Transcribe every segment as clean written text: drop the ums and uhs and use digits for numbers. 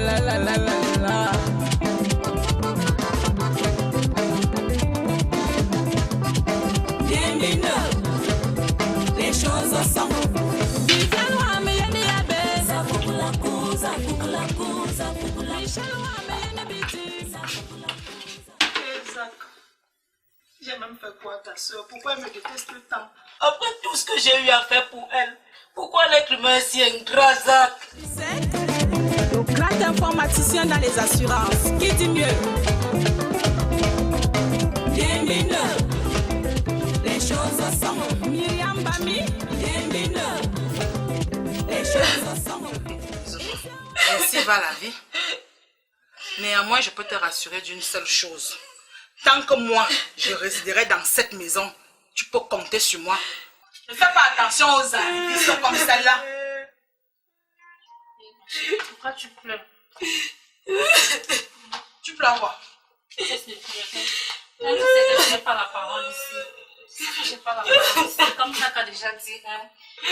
la la la la la. Les choses sont. J'ai même fait quoi à ta soeur? Pourquoi elle me déteste tant? Après tout ce que j'ai eu à faire pour elle, pourquoi l'être humain est si ingrat, Zach? Le grand informaticien dans les assurances. Qui dit mieux? Les choses sont. Myriam Bami. Les choses sont. Ainsi va la vie. Néanmoins, je peux te rassurer d'une seule chose. Tant que moi, je résiderai dans cette maison, tu peux compter sur moi. Ne fais pas attention aux arrivistes comme celle-là. Pourquoi tu pleures? Tu pleures quoi? Cesse de pleurer. On sait que je n'ai pas la parole ici. Je n'ai pas la parole ici. Comme ça qu'a déjà dit. Hein.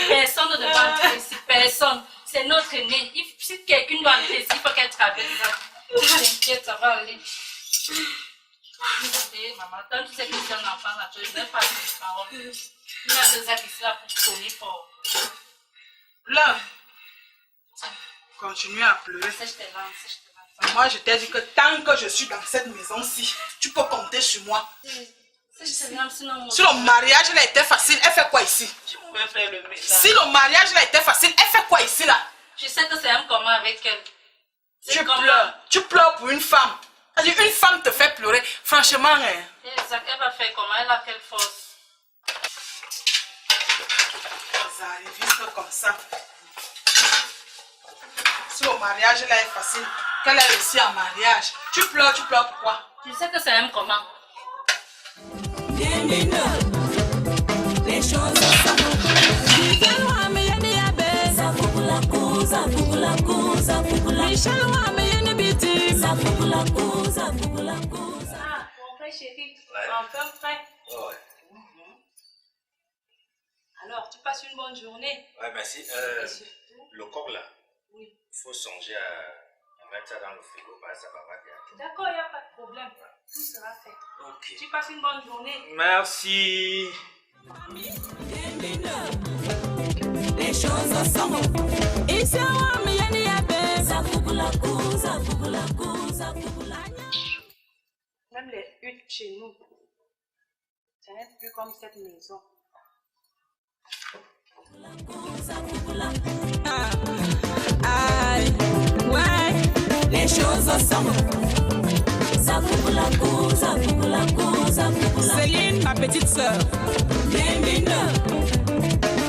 Personne ne doit entrer ici. Personne. C'est notre aîné. Si quelqu'un doit entrer ici, il faut qu'elle traverse ça. T'inquiète, ça va aller. Maman, quand tu sais que c'est un enfant là, tu ne vais pas dire des paroles. Il y a deux actes ici là pour sonner fort. Pleure. Continue à pleurer. Sèche tes larmes, sèche tes larmes. Moi, je t'ai dit que tant que je suis dans cette maison-ci, tu peux compter sur moi. Sèche tes larmes, sinon... Si le mariage là était facile, elle fait quoi ici? Tu pouvais faire le ménage. Si le mariage là était facile, elle fait quoi ici là? Je sais que c'est un commun avec elle. Tu pleures. Tu pleures pour une femme. C'est-à-dire, une femme te fait pleurer. Franchement, hein. Exact. Elle va faire comment? Elle a quelle force? Ça arrive juste comme ça. Si le mariage là est facile, qu'elle a réussi en mariage. Tu pleures pourquoi? Je sais que c'est un commun. Les choses sont. Ah, mon frère chéri, enfin prêt. Ouais. Alors, tu passes une bonne journée. Ouais, merci. Et surtout, Le coq là, oui. il faut songer à mettre ça dans le frigo, bah, ça va pas bien. D'accord, il n'y a pas de problème. Tout sera fait. Ok. Tu passes une bonne journée. Merci. Les choses sont. Même les huttes chez nous, ce n'est plus comme cette maison. Aïe, ouais, les choses sont. Céline, ma petite sœur.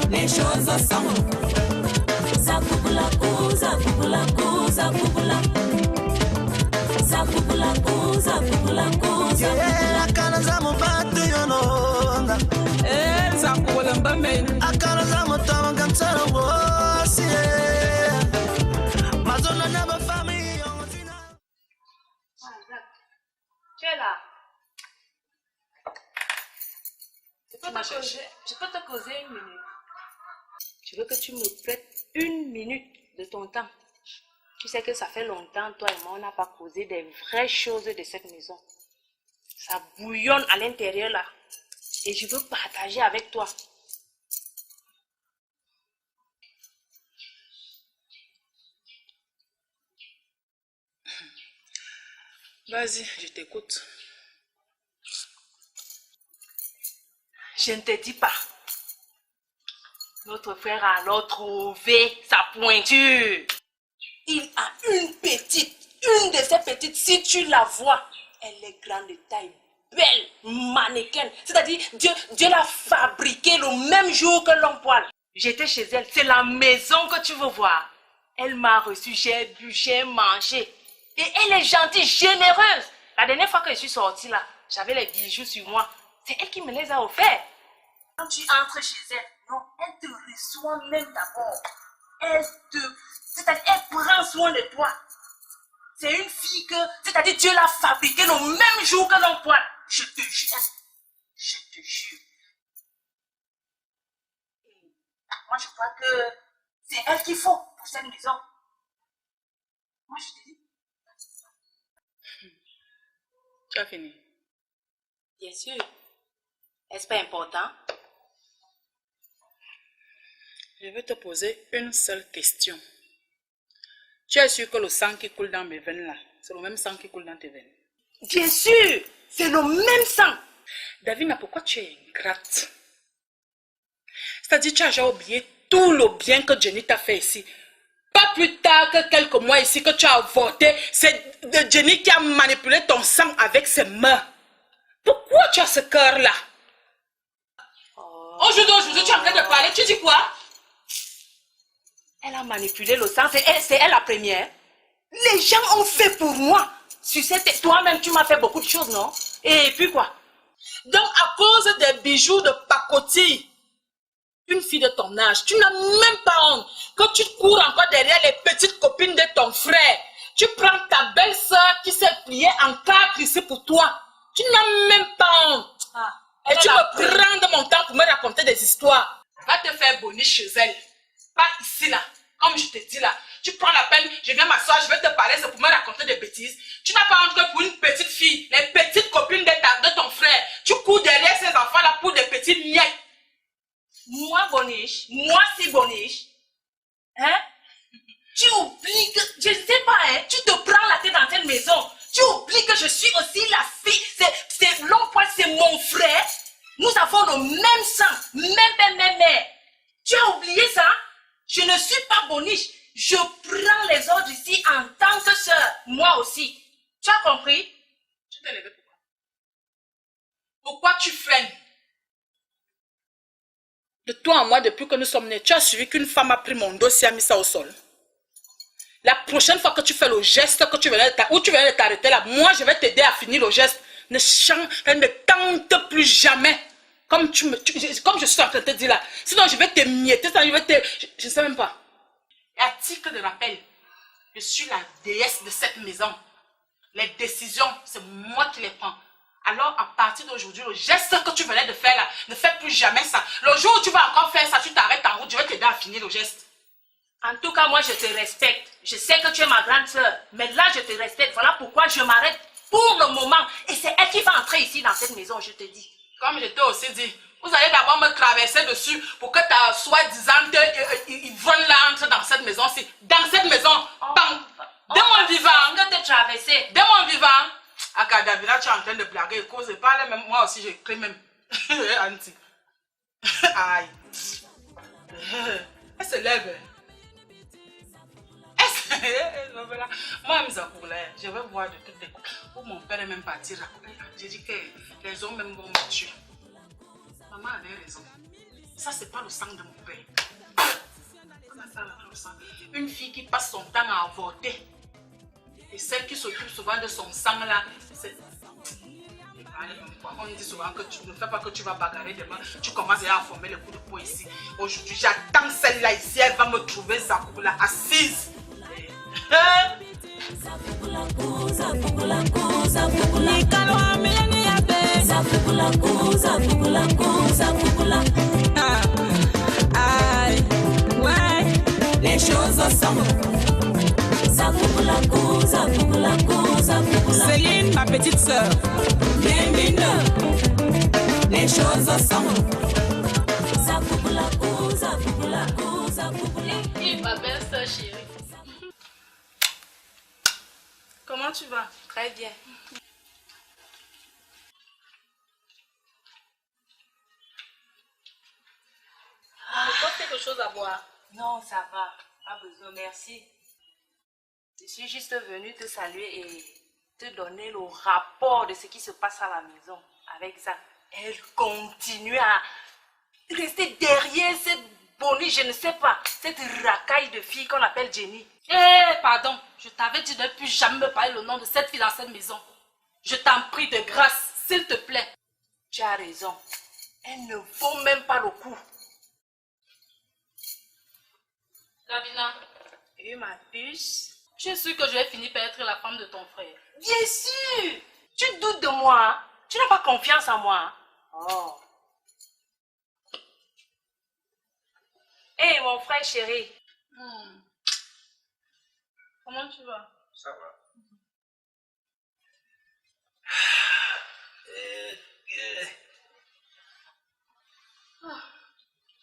Les choses sont. Tu es là. Je peux te causer une minute. Je veux que tu me prêtes une minute de ton temps. Tu sais que ça fait longtemps, toi et moi, on n'a pas causé des vraies choses de cette maison. Ça bouillonne à l'intérieur là. Et je veux partager avec toi. Vas-y, je t'écoute. Je ne te dis pas. Notre frère a alors trouvé sa pointure. Il a une de ces petites, si tu la vois, elle est grande de taille, belle, mannequin. C'est-à-dire, Dieu l'a fabriquée le même jour que l'homme poil. J'étais chez elle, c'est la maison que tu veux voir. Elle m'a reçu, j'ai bu, j'ai mangé. Et elle est gentille, généreuse. La dernière fois que je suis sortie là, j'avais les bijoux sur moi. C'est elle qui me les a offerts. Quand tu entres chez elle, non, elle te reçoit même d'abord. C'est-à-dire, elle prend soin de toi. C'est une fille que, c'est-à-dire, Dieu l'a fabriquée le même jour que l'homme poil. Je te jure. Je te jure. Moi, je crois que c'est elle qu'il faut pour cette maison. Moi, je te dis, Tu as fini? Bien sûr. Est-ce pas important? Je vais te poser une seule question. Tu es sûr que le sang qui coule dans mes veines là, c'est le même sang qui coule dans tes veines? Bien sûr, c'est le même sang. Davina, pourquoi tu es ingrate? C'est-à-dire tu as déjà oublié tout le bien que Jenny t'a fait ici. Pas plus tard que quelques mois ici que tu as avorté, c'est Jenny qui a manipulé ton sang avec ses mains. Pourquoi tu as ce cœur-là? Aujourd'hui, tu es en train de parler, tu dis quoi? Elle a manipulé le sang, c'est elle la première. Les gens ont fait pour moi. Toi-même, tu m'as fait beaucoup de choses, non? Et puis quoi? Donc, à cause des bijoux de pacotille, une fille de ton âge, tu n'as même pas honte que tu cours encore derrière les petites copines de ton frère. Tu prends ta belle-sœur qui s'est pliée en 4 ici pour toi. Tu n'as même pas honte. Et tu me prends de mon temps pour me raconter des histoires. Va te faire bonner chez elle. Pas ici là. Comme je te dis là. Tu prends la peine, je viens m'asseoir, je vais te parler, c'est pour me raconter des bêtises. Tu n'as pas honte que pour une petite fille, les petites copines de ton frère, tu cours derrière ces enfants là pour des petites miettes. Moi, Boniche, moi si Boniche, hein? Tu oublies que, je ne sais pas, hein, tu te prends la tête dans cette maison. Tu oublies que je suis aussi la fille, c'est l'homme poil, c'est mon frère. Nous avons le même sang, même père, même mère. Tu as oublié ça? Je ne suis pas Boniche. Je prends les ordres ici en tant que sœur, moi aussi. Tu as compris? Tu t'es levé pourquoi? Pourquoi tu freines? De toi à moi, depuis que nous sommes nés, tu as suivi qu'une femme a pris mon dossier et a mis ça au sol. La prochaine fois que tu fais le geste que tu venais de t'arrêter là, moi je vais t'aider à finir le geste. Ne tente plus jamais. Comme je suis en train de te dire là. Sinon je vais te mietter, je ne sais même pas. Et à titre de rappel, je suis la déesse de cette maison. Les décisions, c'est moi qui les prends. Alors, à partir d'aujourd'hui, le geste que tu venais de faire là, ne fais plus jamais ça. Le jour où tu vas encore faire ça, tu t'arrêtes en route, je vais t'aider à finir le geste. En tout cas, moi, je te respecte. Je sais que tu es ma grande sœur, mais là, je te respecte. Voilà pourquoi je m'arrête pour le moment. Et c'est elle qui va entrer ici dans cette maison, je te dis. Comme je t'ai aussi dit, vous allez d'abord me traverser dessus pour que ta soi-disant Yvonne là entre dans cette maison-ci. Dans cette maison, de mon vivant. Que te traverser. De mon vivant. Akadavina, tu es en train de blaguer. Cause parle même, moi aussi, j'écris même. Anti. Aïe. Elle se lève. Moi, je vais voir de toutes les coups. Où mon père est même parti. J'ai dit que les hommes même vont me tuer. Maman avait raison. Ça, c'est pas le sang de mon père. Une fille qui passe son temps à avorter. Et celle qui s'occupe souvent de son sang là, c'est... On dit souvent que tu ne fais pas que tu vas bagarrer demain. Tu commences à former le coup de peau ici. Aujourd'hui, j'attends celle-là ici. Elle va me trouver Zakou là, assise. Les choses ensemble. Céline, ma petite sœur. Bienvenue. Les choses ensemble. Et ma belle sœur chérie. Comment tu vas? Très bien. Quelque chose à boire? Non, ça va. Pas besoin, merci. Je suis juste venue te saluer et te donner le rapport de ce qui se passe à la maison avec ça. Elle continue à rester derrière cette bonnie, je ne sais pas, cette racaille de fille qu'on appelle Jenny. Pardon, je t'avais dit de ne plus jamais me parler le nom de cette fille dans cette maison. Je t'en prie de grâce, s'il te plaît. Tu as raison. Elle ne vaut même pas le coup. Davina, Et ma puce? je suis sûre que je vais finir par être la femme de ton frère. Bien sûr! Tu doutes de moi, hein? Tu n'as pas confiance en moi, hein? Oh! Hé, mon frère chéri! Comment tu vas? Ça va.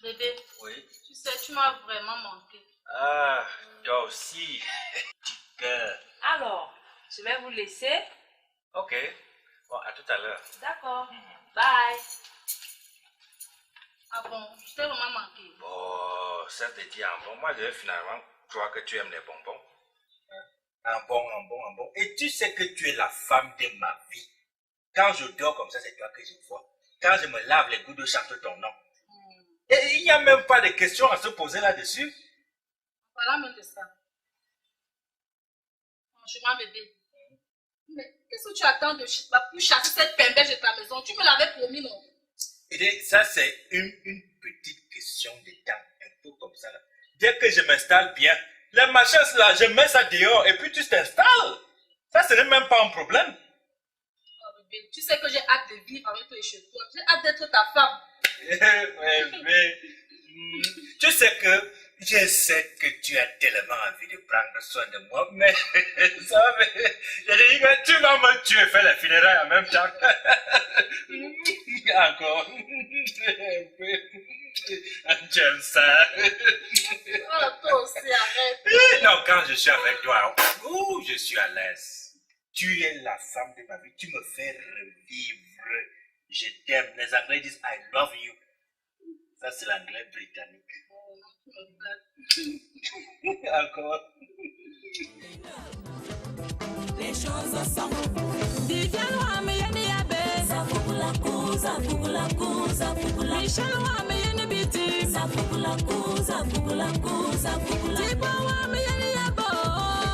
Bébé, Oui. tu sais, tu m'as vraiment manqué. Ah, toi aussi. Petit cœur. Alors, je vais vous laisser. Ok. Bon, à tout à l'heure. D'accord. Bye. Ah bon, je t'ai vraiment manqué. Oh, ça te dit un bon. Moi, je vais finalement croire que tu aimes les bonbons. Un bon, un bon, un bon. Et tu sais que tu es la femme de ma vie. Quand je dors comme ça, c'est toi que je vois. Quand je me lave les gouttes de chante ton nom. Et il n'y a même pas de questions à se poser là-dessus. Voilà même de ça. Franchement, bébé. Mais qu'est-ce que tu attends de pour chasser cette pimbèche de ta maison? Tu me l'avais promis, non? Et ça, c'est une petite question de temps. Un peu comme ça. Là. Dès que je m'installe bien, les machins là, je mets ça dehors et puis tu t'installes. Ça, ce n'est même pas un problème. Oh, bébé, tu sais que j'ai hâte de vivre avec toi et chez toi. J'ai hâte d'être ta femme. Mais, tu sais que je sais que tu as tellement envie de prendre soin de moi, mais ça, mais, je dis que tu vas me tuer, faire les funérailles en même temps. Encore. J'aime ça. Oh, toi aussi, arrête. Non, quand je suis avec toi, je suis à l'aise. Tu es la femme de ma vie, tu me fais revivre. Je t'aime. Les Anglais disent I love you. Ça, c'est l'anglais britannique. Encore. Les choses sont. Viviane Wameyeni Yabe. Zapukulaku, zapukulaku, zapukulaku. Michel Wameyeni Biti. Zapukulaku, zapukulaku, zapukulaku. Tibo Wameyeni Yabo.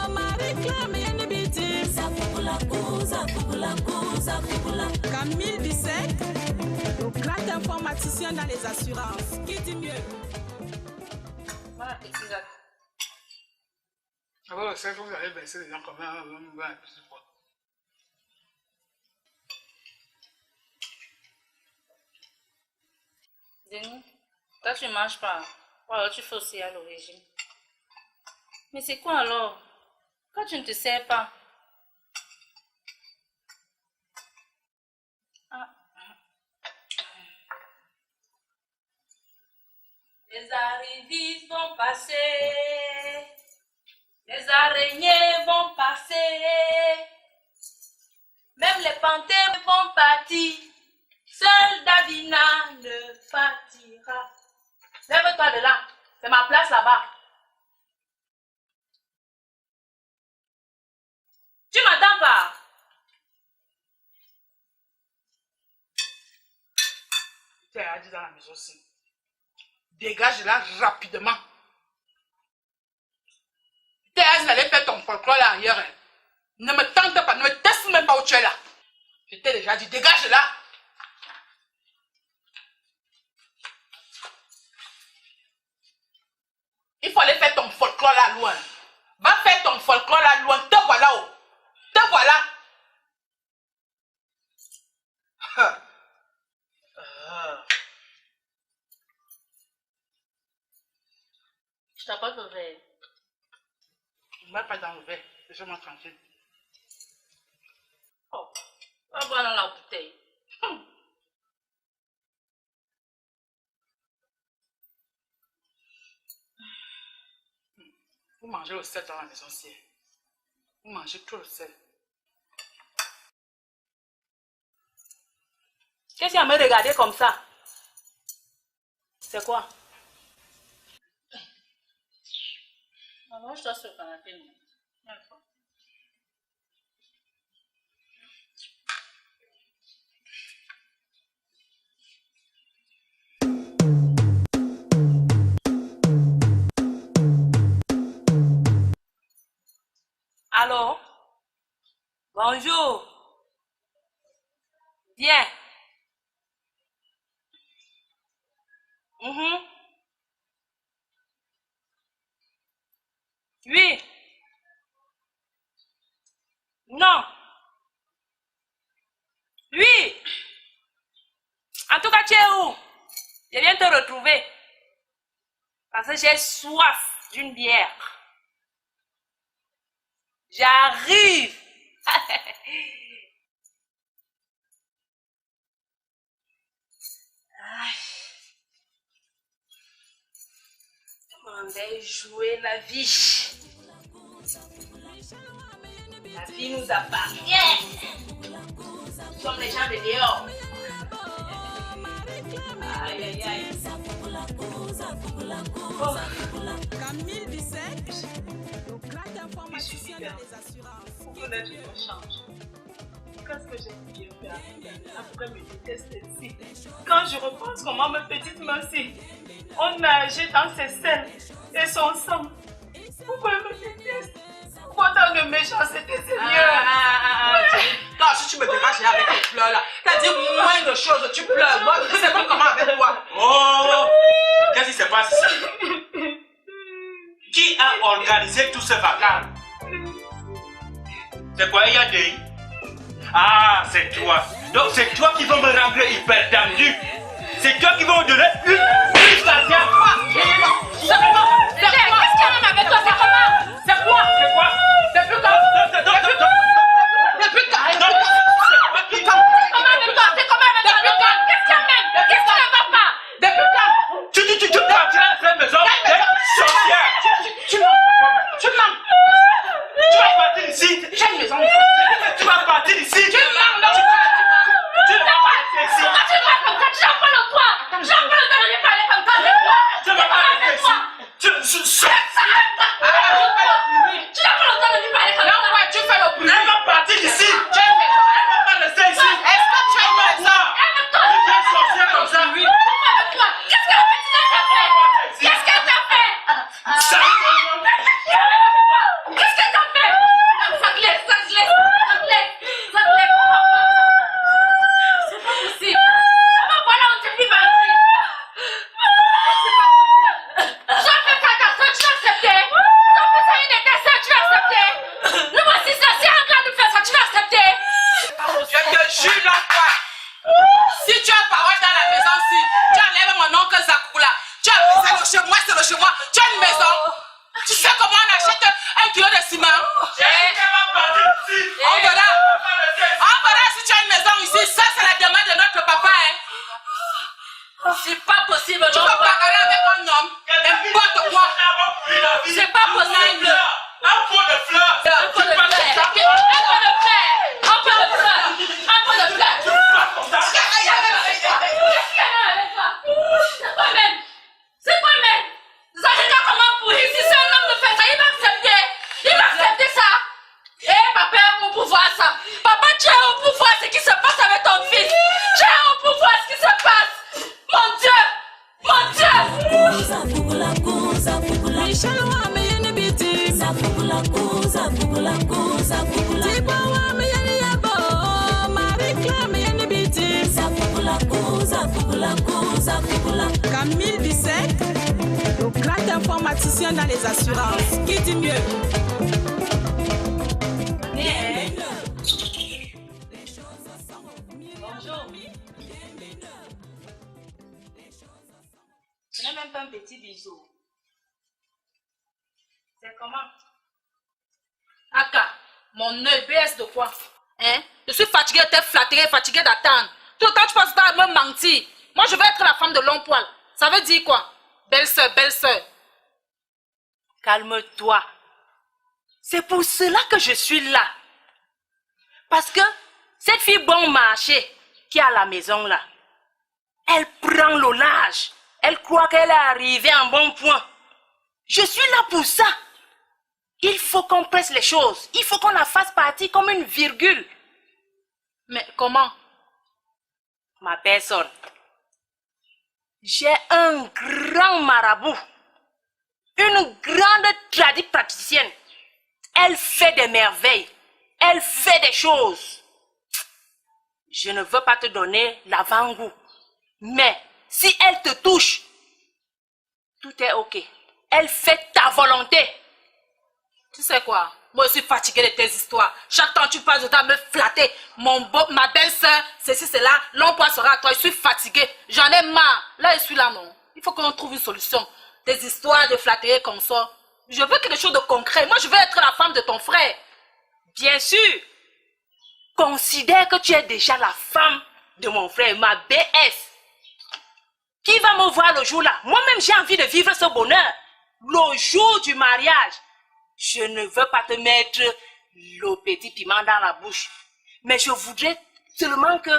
Marie-Claire Meyeni Biti. Zapukulaku, zapukulaku, zapukulaku. Camille Bissek, le grand informaticien dans les assurances. Qui dit mieux? Voilà, petit Jacques. Alors, c'est que vous allez baisser les gens comme un petit peu. Denis, toi tu ne manges pas. Ou alors tu fais aussi à l'origine. Mais c'est quoi alors? Quand tu ne te sers pas? Ah. Les arrivistes vont passer. Les araignées vont passer. Même les panthères vont partir. Seul Davina ne partira. Lève-toi de là. C'est ma place là-bas. Tu m'entends pas? Tu as dit dans la maison aussi. Dégage là rapidement. Tu as dit d'aller faire ton folklore là ailleurs. Hein. Ne me tente pas, ne me teste même pas où tu es là. Je t'ai déjà dit, dégage là. Il faut aller faire ton folklore là loin. Va faire ton folklore là loin. Te voilà où? Te voilà. Je t'apporte le verre. Ne va pas dans le verre. Laisse-moi tranquille. Oh, va boire dans la bouteille. Vous mangez le sel dans la maison ci. Vous mangez tout le sel. Qu'est-ce qu'il y a à me regarder comme ça? C'est quoi? Alors, je dois sur le canapé. Allô? Bonjour. Bien. Oui. Non. Oui. En tout cas, tu es où? Je viens te retrouver. Parce que j'ai soif d'une bière. J'arrive. On va jouer la vie. La vie nous appartient. Nous sommes les gens de dehors. Aïe, aïe, aïe. Oh. Camille Bissek, le grand informaticien dans les assurances. Pour que l'être humain change. Qu'est-ce que j'ai bien fait après me détester ici? Quand je repense comment ma petite Mercy, on nageait dans ses selles et son sang. Pourquoi elle me déteste? Pourquoi tant de méchanceté, Seigneur? Non, si tu me déranges avec tes pleurs là, t'as dit moins de choses, tu pleures. Moi, c'est bon comment avec toi? Oh, qu'est-ce qui se passe ici? Qui a organisé tout ce vacarme? C'est quoi, Yadei? Ah, c'est toi. Donc c'est toi qui vas me rendre hyper tendu. C'est toi qui vas me donner une station. Qu'est-ce qu'il y a avec toi? C'est comment? C'est quoi? C'est quoi? C'est plus comme. C'est plus calme. C'est comment avec toi? C'est comment avec toi? Qu'est-ce qu'il y a même? Qu'est-ce qui ne va pas? Depuis quand? Tu partiras de cette maison. Sorcière. Tu mens. Tu vas partir d'ici. J'ai une maison. Tu vas partir d'ici. Tu mens. Tu vas partir d'ici. Pourquoi tu parles comme ça? Tu n'as pas le droit. Tu n'as pas le droit de lui parler comme ça. C'est quoi? Tu vas partir d'ici. Tu n'as pas le droit de lui parler comme ça. Non, ouais, tu fais le bruit. Elle va partir d'ici. J'ai une maison. Elle va pas rester ici. Est-ce que tu as une maison? Tu es sorcière comme ça. Oui. Avec toi. Qu'est-ce que la petite t'a fait? Qu'est-ce qu'elle t'a fait? Ça. Qu'est-ce qu'elle t'a fait? Ça te laisse. C'est pas possible. Ah, voilà, on te fait mal. C'est pas possible. J'ai fait ça à ta soeur, tu vas accepter. J'ai fait ça à une de tes soeurs, tu vas accepter. Nous voici ça, c'est en train de faire ça, tu vas accepter. Je te jure l'enfant. Si tu as parole dans la maison, si tu enlèves mon oncle Zakoula, tu as c'est le chez moi, tu as une maison. Tu sais comment on achète un kilo de ciment? On verra si tu as une maison ici. Ça, c'est la demande de notre papa. Hein. C'est pas possible, Tu non. peux parler avec un homme, n'importe quoi. C'est pas possible. Un pot de fleurs. Un peu de fleurs. Un peu de fleurs. Un peu de fleurs. Un peu de fleurs. Qu'est-ce qu'il y a avec toi? C'est quoi même? C'est quoi même? Zalika, comment pourrir? Si c'est un homme de fait ça, il va accepter. Il va accepter ça. Eh, papa est au pouvoir, ça. Papa, tu es au pouvoir, ce qui se passe avec ton fils. Tu es au pouvoir, ce qui se passe. Mon Dieu. Mon Dieu. Michel Wameyene Biti, Tibo Wameyene Yabo, Marie-Claire Meyene Biti, Camille Bissek, le grand informaticien dans les assurances. Qui dit mieux? Bonjour. Ce n'est même pas un petit bisou. C'est comment? Aka, mon œil baisse de quoi? Hein? Je suis fatiguée de te flatter, fatiguée d'attendre. Tout le temps, tu passes à me mentir. Moi, je veux être la femme de long poil. Ça veut dire quoi? Belle-sœur, belle-sœur. Calme-toi. C'est pour cela que je suis là. Parce que cette fille bon marché qui est à la maison là, elle prend le large. Elle croit qu'elle est arrivée à un bon point. Je suis là pour ça. Il faut qu'on presse les choses. Il faut qu'on la fasse partie comme une virgule. Mais comment? Ma personne. J'ai un grand marabout. Une grande praticienne. Elle fait des merveilles. Elle fait des choses. Je ne veux pas te donner l'avant-goût. Mais si elle te touche, tout est ok. Elle fait ta volonté. Tu sais quoi? Moi, je suis fatiguée de tes histoires. Chaque temps, tu passes de temps à me flatter. Ma belle-sœur, ceci, cela, l'emploi sera à toi. Je suis fatiguée. J'en ai marre. Là, je suis là, non. Il faut qu'on trouve une solution. Des histoires de flatterie comme ça. Je veux quelque chose de concret. Moi, je veux être la femme de ton frère. Bien sûr. Considère que tu es déjà la femme de mon frère, ma BS. Qui va me voir le jour là? Moi-même, j'ai envie de vivre ce bonheur. le jour du mariage, je ne veux pas te mettre le petit piment dans la bouche. Mais je voudrais seulement que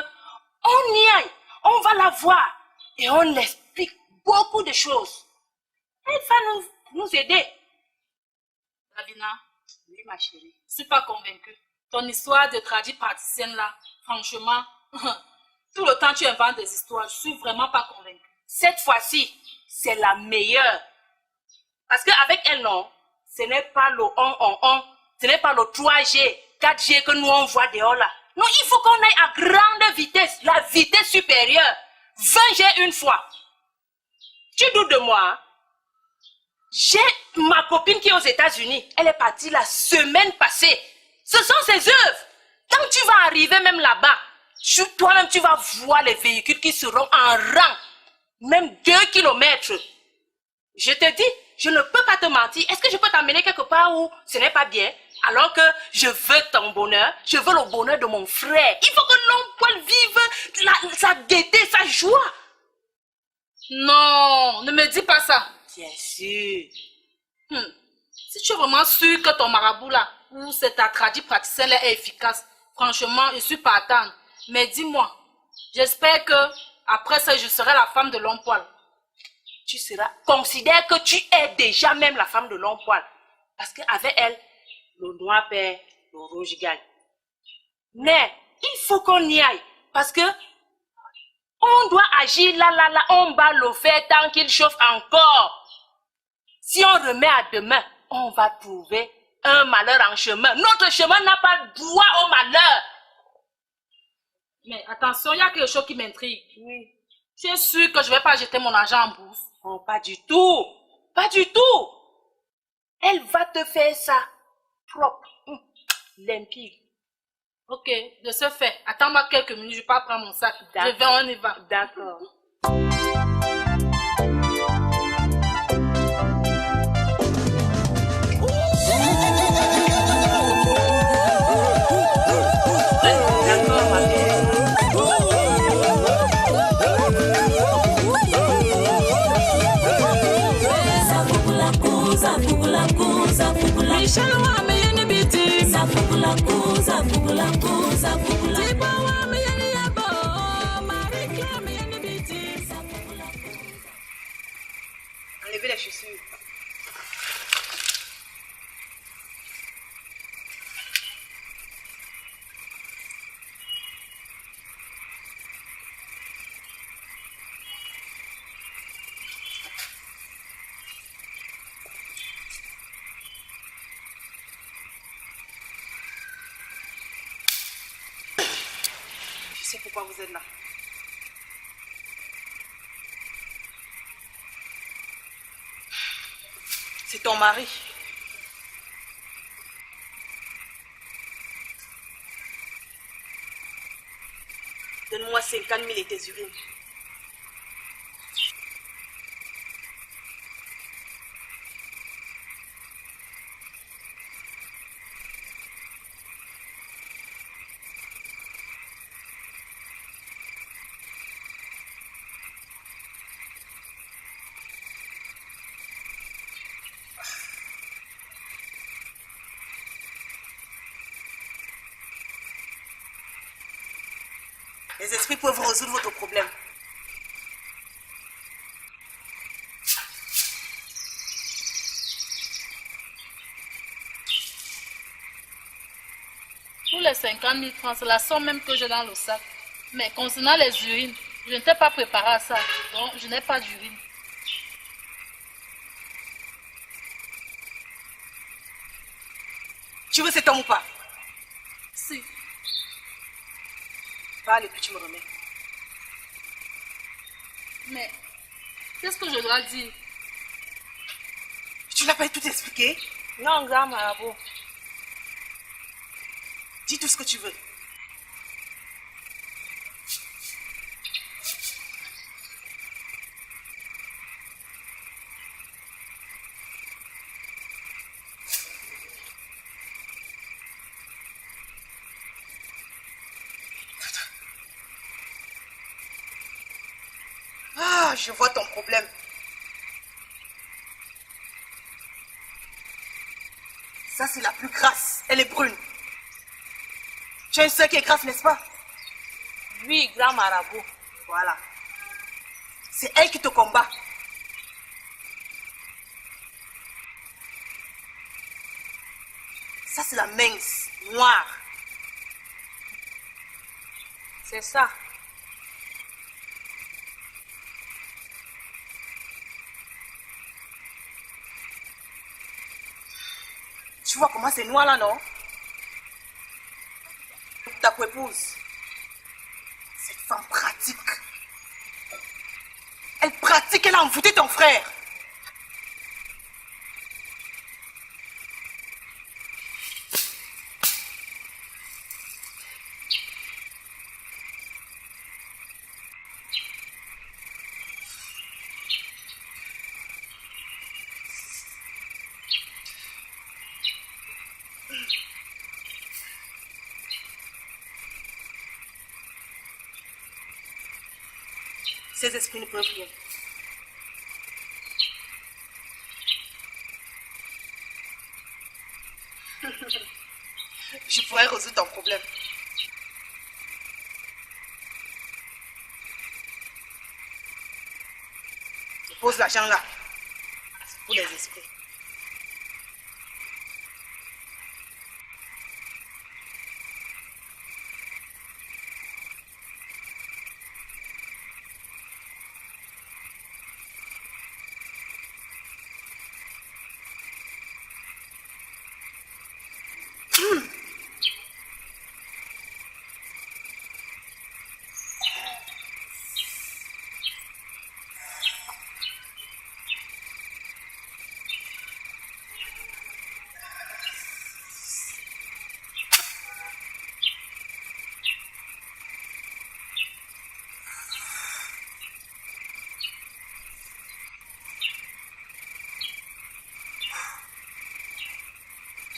on y aille, on va la voir et on l'explique beaucoup de choses. Elle va nous aider. Ravina, Oui, ma chérie. je suis pas convaincue. Ton histoire de tradie praticienne là, franchement, tout le temps tu inventes des histoires, je suis vraiment pas convaincue. Cette fois-ci, c'est la meilleure. Parce qu'avec elle, non, ce n'est pas le 1, ce n'est pas le 3G, 4G que nous on voit dehors là. Non, il faut qu'on aille à grande vitesse, la vitesse supérieure. 20G une fois. Tu doutes de moi, hein? J'ai ma copine qui est aux États-Unis. Elle est partie la semaine passée. Ce sont ses œuvres. Quand tu vas arriver même là-bas, toi-même tu vas voir les véhicules qui seront en rang. Même 2 kilomètres. Je te dis, je ne peux pas te mentir. Est-ce que je peux t'emmener quelque part où ce n'est pas bien? Alors que je veux ton bonheur, je veux le bonheur de mon frère. Il faut que l'homme poil vive sa gaieté, sa joie. Non, ne me dis pas ça. Bien sûr. Si tu es vraiment sûr que ton marabout là, ou c'est ta tradie praticienne là est efficace, franchement, je suis partante. Mais dis-moi, j'espère que après ça, je serai la femme de l'homme poil. Tu seras, considère que tu es déjà même la femme de l'homme poil. Parce qu'avec elle, le noir perd, le rouge gagne. Mais il faut qu'on y aille. Parce que on doit agir là, on va le faire tant qu'il chauffe encore. Si on remet à demain, on va trouver un malheur en chemin. Notre chemin n'a pas droit au malheur. Mais attention, il y a quelque chose qui m'intrigue. Oui. Tu es sûr que je ne vais pas jeter mon argent en bourse? Oh, pas du tout. Pas du tout. Elle va te faire ça propre, limpide. Ok, de ce fait, attends-moi quelques minutes, je pars prendre mon sac. Je vais, on y va. D'accord. D'accord, ma belle. Michel wa meyeni biti. Tiba wa meyeni yabo. Marie-Claire meyeni biti. Enlevez les chaussures. Je sais pourquoi vous êtes là. C'est ton mari. Donne-moi 50 000 et tes urines. Les esprits peuvent résoudre votre problème. Pour les 50 000 francs, c'est la somme même que j'ai dans le sac. Mais concernant les urines, je ne t'ai pas préparé à ça. Donc, je n'ai pas d'urine. Tu veux cet homme ou pas? Si. Parle et puis tu me remets. Mais, qu'est-ce que je dois dire? Tu n'as pas tout expliqué? Non, grand marabout. Dis tout ce que tu veux. Ah, je vois ton problème. Ça, c'est la plus grasse. Elle est brune. Tu as une soeur qui est grasse, n'est-ce pas? Oui, grand marabout. Voilà. C'est elle qui te combat. Ça, c'est la mince, noire. C'est ça. Tu vois comment c'est noir là, non? Ta épouse. Cette femme pratique. Elle pratique, elle a envoûté ton frère. Ces esprits ne peuvent rien. Je pourrais résoudre ton problème. Pose l'argent là. C'est pour les esprits.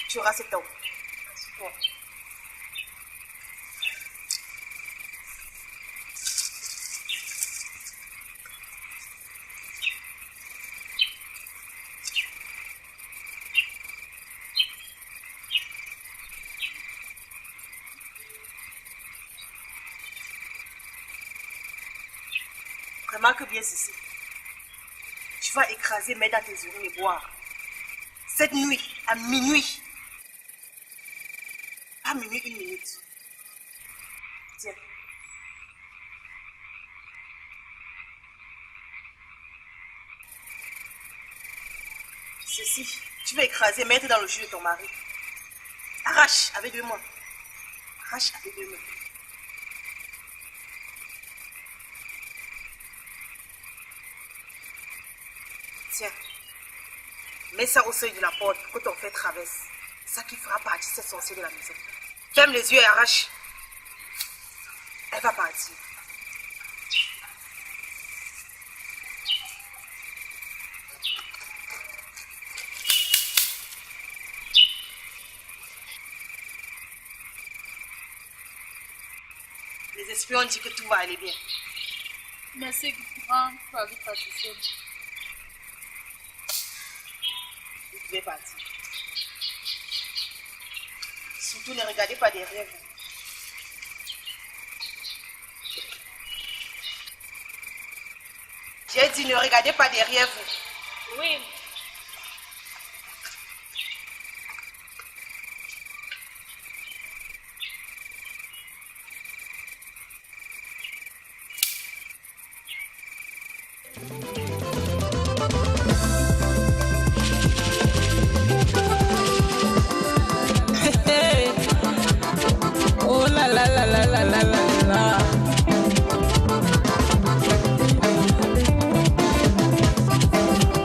Tu auras cet homme. Remarque bien ceci. Tu vas écraser, mettre dans tes urines et boire. Cette nuit, à minuit. À minuit, 1 minute. Tiens. Ceci, tu vas écraser, mettre dans le jus de ton mari. Arrache avec 2 mains. Arrache avec 2 mains. Tiens. Mets ça au seuil de la porte pour que ton frère traverse. C'est ça qui fera partir cette sorcière de la maison. Ferme les yeux et arrache. Elle va partir. Les esprits ont dit que tout va aller bien. Merci, grand tradition. Vous pouvez partir. Surtout ne regardez pas derrière vous. J'ai dit ne regardez pas derrière vous. Oui. Oh la la la la la la la la.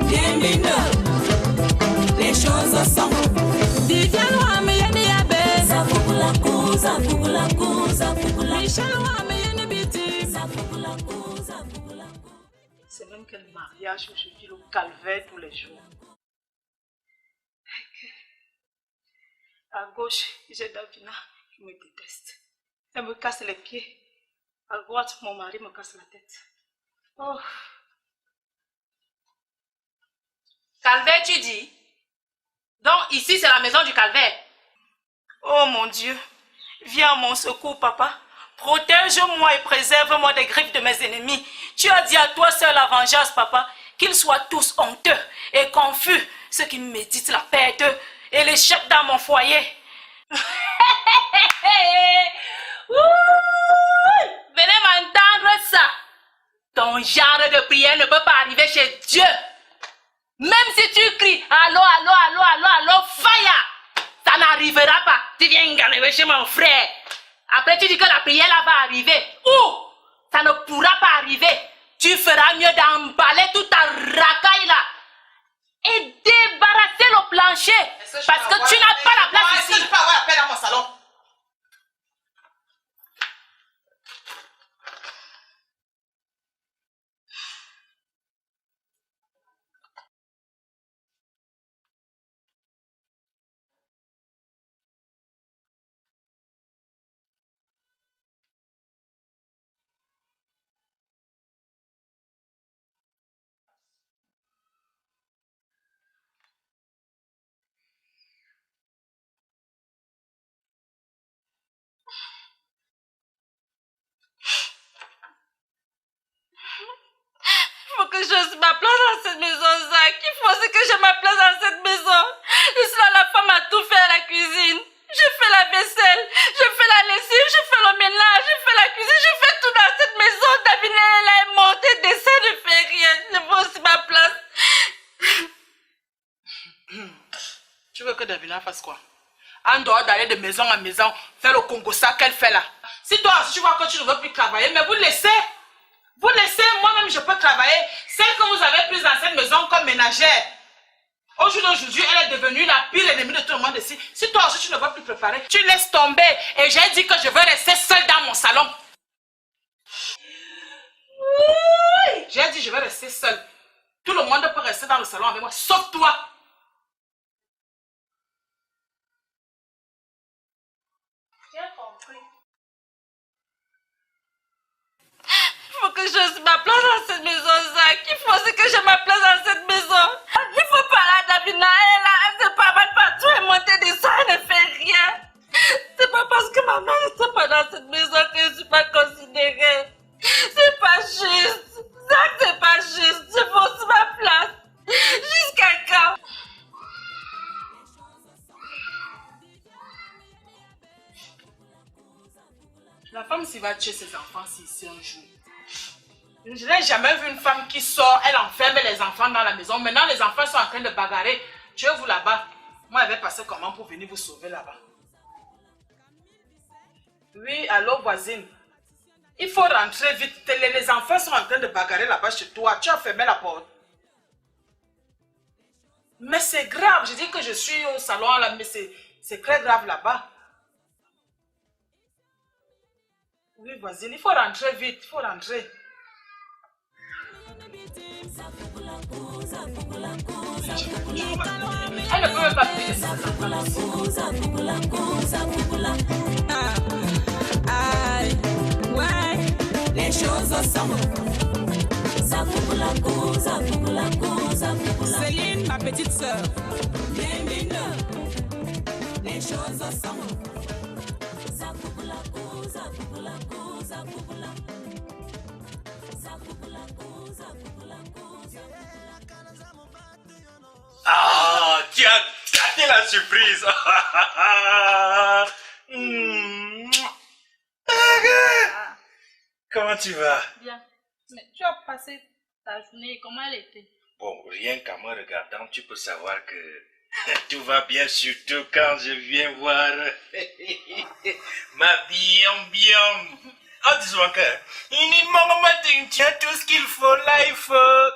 Bienvenue. Les choses sont. Didiano ameyani yabe. Zapukulaku, zapukulaku, zapukulaku. Michel ameyani biti. Zapukulaku, zapukulaku. C'est même quel mariage où je vis le calvaire tous les jours. À gauche, j'ai Davina qui me déteste. Elle me casse les pieds. À droite, mon mari me casse la tête. Oh. Calvaire, tu dis? Donc ici, c'est la maison du calvaire. Oh mon Dieu, viens à mon secours, papa. Protège-moi et préserve-moi des griffes de mes ennemis. Tu as dit à toi seul la vengeance, papa. Qu'ils soient tous honteux et confus, ceux qui méditent la perte et l'échec dans mon foyer. Venez m'entendre ça. Ton genre de prière ne peut pas arriver chez Dieu. Même si tu cries, allô, allô, allô, allô, allô, fire, ça n'arrivera pas. Tu viens arriver chez mon frère. Après, tu dis que la prière là va arriver. Ou, ça ne pourra pas arriver. Tu feras mieux d'emballer toute ta racaille là et débarrasser le plancher. Parce que tu n'as pas la place ici. Est-ce que je peux avoir la paix dans mon salon? Il faut que je ma place dans cette maison, Zach. Il faut aussi que je ma place dans cette maison. Je suis la femme à tout faire à la cuisine. Je fais la vaisselle, je fais la lessive, je fais le ménage, je fais la cuisine, je fais tout dans cette maison. David, elle est montée, descend, ne fait rien. Je veux aussi ma place. Tu veux que Davina fasse quoi? En dehors d'aller de maison en maison, faire le Congo, ça qu'elle fait là. Si toi aussi tu vois que tu ne veux plus travailler, mais vous laissez. Vous laissez, moi-même je peux travailler. Celle que vous avez prise dans cette maison comme ménagère. Aujourd'hui, elle est devenue la pire ennemie de tout le monde ici. Si toi aussi tu ne veux plus préparer, tu laisses tomber. Et j'ai dit que je veux rester seule dans mon salon. Oui. J'ai dit je vais rester seule. Tout le monde peut rester dans le salon avec moi, sauf toi. J'ai compris. Il faut que je ma place dans cette maison, Zach. Il faut aussi que je ma place dans cette maison. Il faut parler à Davina. Elle se parle partout, elle monte des soins, elle ne fait rien. C'est pas parce que ma mère n'était pas dans cette maison que je ne suis pas considérée. C'est pas juste. Zach, c'est pas juste. Je veux aussi ma place. Jusqu'à quand? La femme s'y va tuer ses enfants ici un jour. Je n'ai jamais vu une femme qui sort, elle enferme les enfants dans la maison. Maintenant, les enfants sont en train de bagarrer. Tuez-vous là-bas. Moi, je vais passer comment pour venir vous sauver là-bas? Oui, allô, voisine. Il faut rentrer vite. Les enfants sont en train de bagarrer là-bas chez toi. Tu as fermé la porte. Mais c'est grave. Je dis que je suis au salon là, mais c'est très grave là-bas. Oui, voisine, il faut rentrer vite. Il faut rentrer. Elle ne peut même pas payer ses Les choses ensemble. Céline, ma petite sœur. Les choses ensemble. Ah, tu as gâté la surprise. Comment tu vas? Bien. Mais tu as passé ta journée, comment elle était? Bon, rien qu'en me regardant, tu peux savoir que tout va bien, surtout quand je viens voir ma bien. Oh, dis-moi que il tient tout ce qu'il faut là, il faut.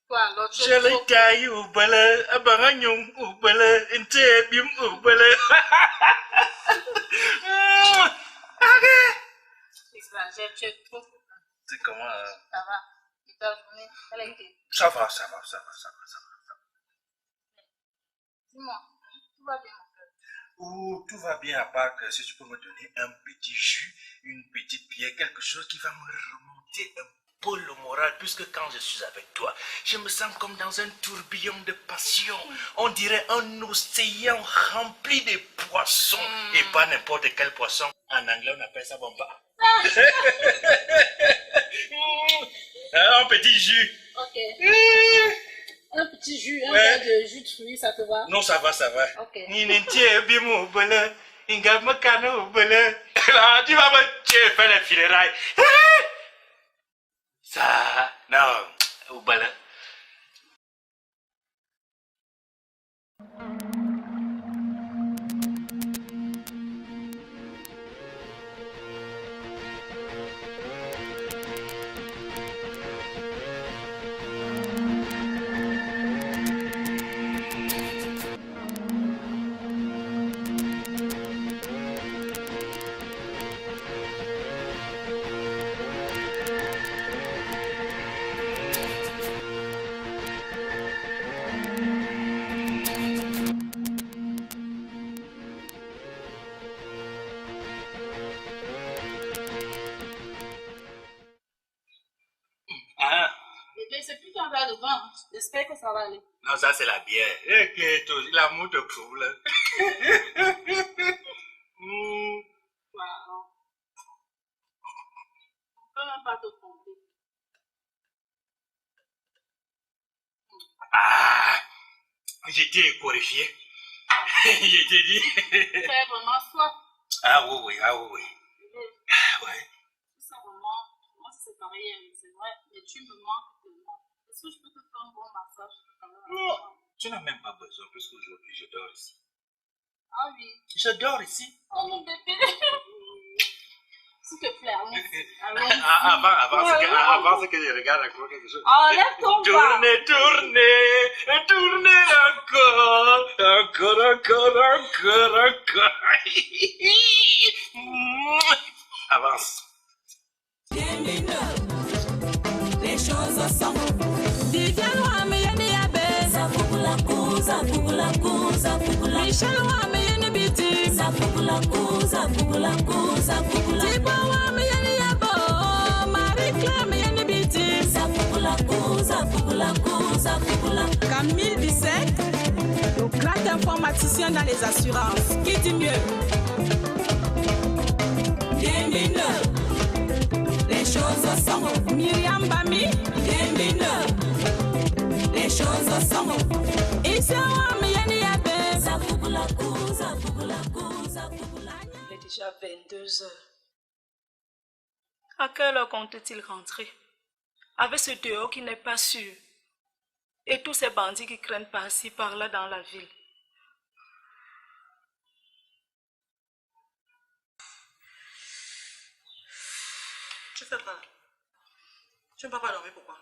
Quoi alors, tu Je l'ai taillé au balai, à Baragnon au balai, un tébium au balai. exagères, tu es trop. C'est comment? Ça va. Et ta journée, elle a été. Ça va. Dis-moi, tout va bien, mon cœur. Oh, tout va bien à part que si tu peux me donner un petit jus, une petite bière, quelque chose qui va me remonter un pour le moral, puisque quand je suis avec toi, je me sens comme dans un tourbillon de passion. On dirait un océan rempli de poissons. Et pas n'importe quel poisson. En anglais, on appelle ça bomba. Un petit jus. Ok. Un petit jus, un verre de jus de fruits, ça te va? Non, ça va, ça va. Ok. Tu vas me faire les funérailles. Ça, non, au balai. Ah. Bébé, c'est plus ton verre de vin. J'espère que ça va aller. Non, ça c'est la bière. Et que l'amour te trouble. Wow. On peut même pas te tromper. Ah, j'étais écorifié. Je t'ai dit. Tu as vraiment soif. Ah oui, oui, ah oui, oui. Bébé, Ah ouais. tout ça vraiment, moi c'est pareil, c'est vrai, mais tu me manques tellement. Est-ce que je peux te faire un bon massage? Non, tu n'as même pas besoin, puisqu'aujourd'hui je dors ici. Ah oui. Je dors ici. Oh mon bébé. S'il te plaît, allons. Avant ce que je regarde encore quelque chose. Enlève ton bas. Tournez, tournez, tournez encore, encore, encore, encore, encore. Avance. Les choses sont Didier Wameyeni Yabe Zapukulaku, Zapukulaku, Zapukulaku Michel Wameyeni Biti Zapukulaku, Zapukulaku, Zapukulaku Tibo Wameyeni Yabo Marie-Claire Meyeni Biti Zapukulaku, Zapukulaku, Zapukulaku Camille Bissek, le grand informaticien dans les assurances. Qui dit mieux? Des mineurs. Les choses sont Myriam Bami, des mineurs. Les choses sont Il est déjà 22 heures. À quelle heure compte-t-il rentrer? Avec ce dehors qui n'est pas sûr. Et tous ces bandits qui craignent par-ci, par-là dans la ville. Tu fais quoi? Tu ne peux pas dormir, pourquoi?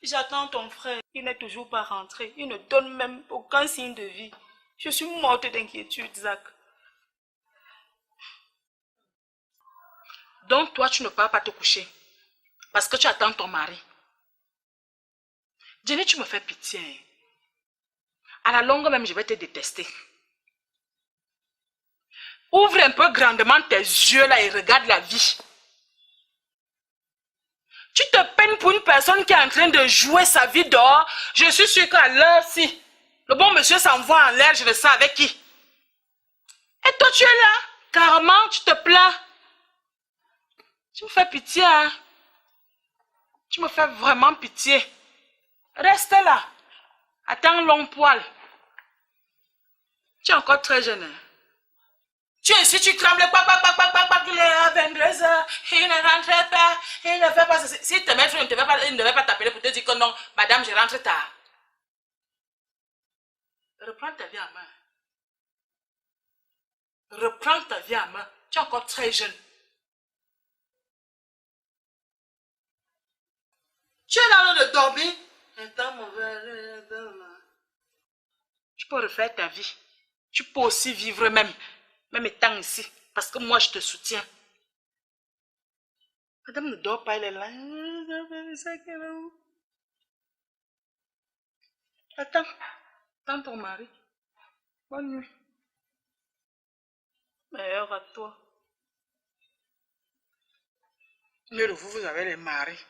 J'attends ton frère. Il n'est toujours pas rentré. Il ne donne même aucun signe de vie. Je suis morte d'inquiétude, Zach. Donc toi, tu ne peux pas te coucher. Parce que tu attends ton mari. Jenny, tu me fais pitié. Hein. À la longue même, je vais te détester. Ouvre un peu grandement tes yeux là et regarde la vie. Tu te peines pour une personne qui est en train de jouer sa vie dehors. Je suis sûre qu'à l'heure-ci, le bon monsieur s'envoie en l'air, je le sais avec qui. Et toi, tu es là. Carrément, tu te plains. Tu me fais pitié, hein. Tu me fais vraiment pitié. Reste là. Attends long poil. Tu es encore très jeune. Hein? Tu es ici, tu trembles. Il est à 22h. Il ne rentre pas. Il ne fait pas ceci. Si tes maîtres ne devaient pas t'appeler pour te dire que non, madame, je rentre tard. Reprends ta vie en main. Reprends ta vie en main. Tu es encore très jeune. Tu es là de dormir. Tu peux refaire ta vie. Tu peux aussi vivre même étant ici. Parce que moi, je te soutiens. Madame ne dort pas, elle est là. Attends. Attends ton mari. Bonne nuit. Meilleur à toi. Mais vous avez les maris.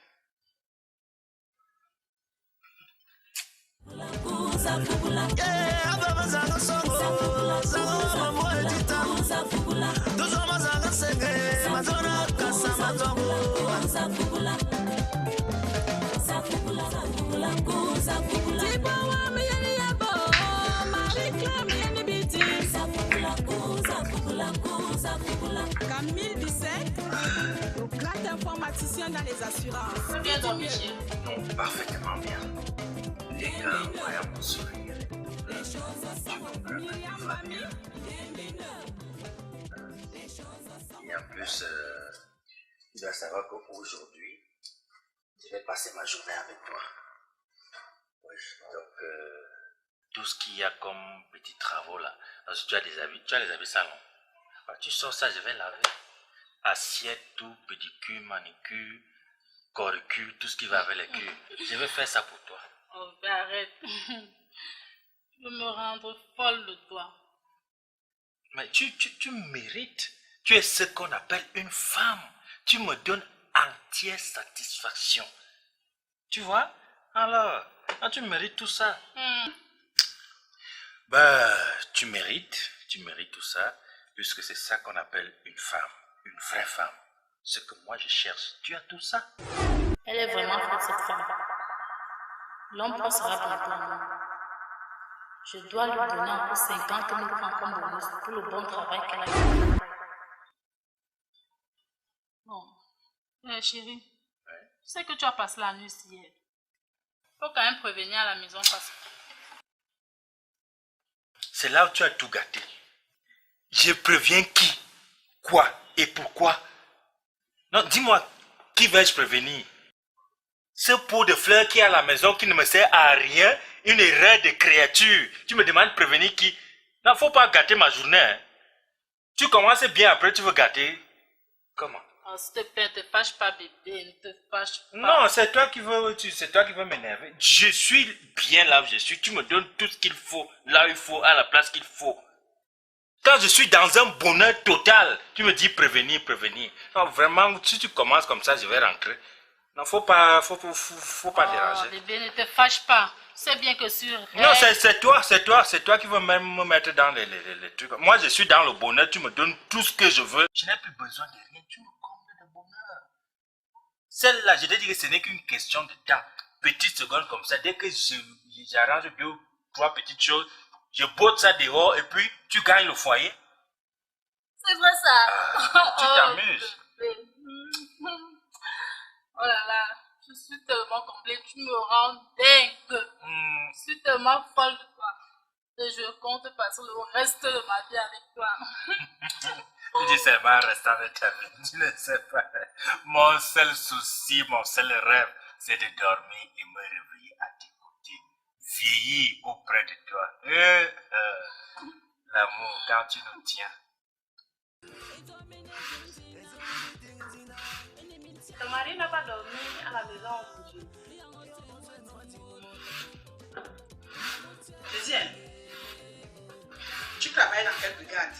Camille Bissek, le grand informaticien dans les assurances. Bien dormi, chérie. Non, parfaitement bien. Les gars, vraiment sourire. Et en plus, tu dois savoir qu'aujourd'hui, je vais passer ma journée avec toi. Oui, donc, tout ce qu'il y a comme petits travaux là, parce que tu as les habits salon. Bah, tu sors ça, je vais laver. Assiette, tout, pédicure, manicure, coricure, tout ce qui va avec les cures. Je vais faire ça pour toi. Oh, ben arrête. Je veux me rendre folle de toi. Mais tu mérites. Tu es ce qu'on appelle une femme. Tu me donnes entière satisfaction. Tu vois? Alors, tu mérites tout ça. Ben, tu mérites tout ça, puisque c'est ça qu'on appelle une femme, une vraie femme. Ce que moi je cherche, tu as tout ça. Elle est vraiment forte, cette femme. L'homme pensera bientôt à moi. Je dois lui donner encore 50 000 francs comme bonus pour le bon travail qu'elle a fait. Bon, chérie, tu sais que tu as passé la nuit ici hier. Faut quand même prévenir à la maison parce que... C'est là où tu as tout gâté. Je préviens qui, quoi et pourquoi? Non, dis-moi, qui vais-je prévenir? Ce pot de fleurs qui est à la maison qui ne me sert à rien, une erreur de créature. Tu me demandes de prévenir qui? Non, faut pas gâter ma journée. Hein. Tu commences bien, après tu veux gâter. Comment? Oh, s'il te plaît, ne te fâche pas, bébé, ne te fâche pas. Non, c'est toi qui veux m'énerver. Je suis bien là où je suis. Tu me donnes tout ce qu'il faut, là où il faut, à la place qu'il faut. Quand je suis dans un bonheur total, tu me dis prévenir. Non, vraiment, si tu commences comme ça, je vais rentrer. Non, faut pas déranger. Bébé, ne te fâche pas. Tu sais bien que sur... Non, c'est toi qui veux même me mettre dans les trucs. Moi, je suis dans le bonheur, tu me donnes tout ce que je veux. Je n'ai plus besoin de rien, tu me combles de bonheur. Celle-là, je te dis que ce n'est qu'une question de temps. Petite seconde comme ça, dès que j'arrange 2 ou 3 petites choses, je botte ça dehors et puis tu gagnes le foyer. C'est vrai ça. Tu t'amuses. Oh là là, je suis tellement comblée, tu me rends dingue. Je suis tellement folle de toi. Et je compte passer le reste de ma vie avec toi. Tu dis c'est pas restant de ta vie, tu ne sais pas. Mon seul souci, mon seul rêve, c'est de dormir et me réveiller à tes côtés. Vieillir auprès de toi. L'amour, quand tu nous tiens. Ton mari n'a pas dormi à la maison aujourd'hui. Deuxième, tu travailles dans quelle brigade?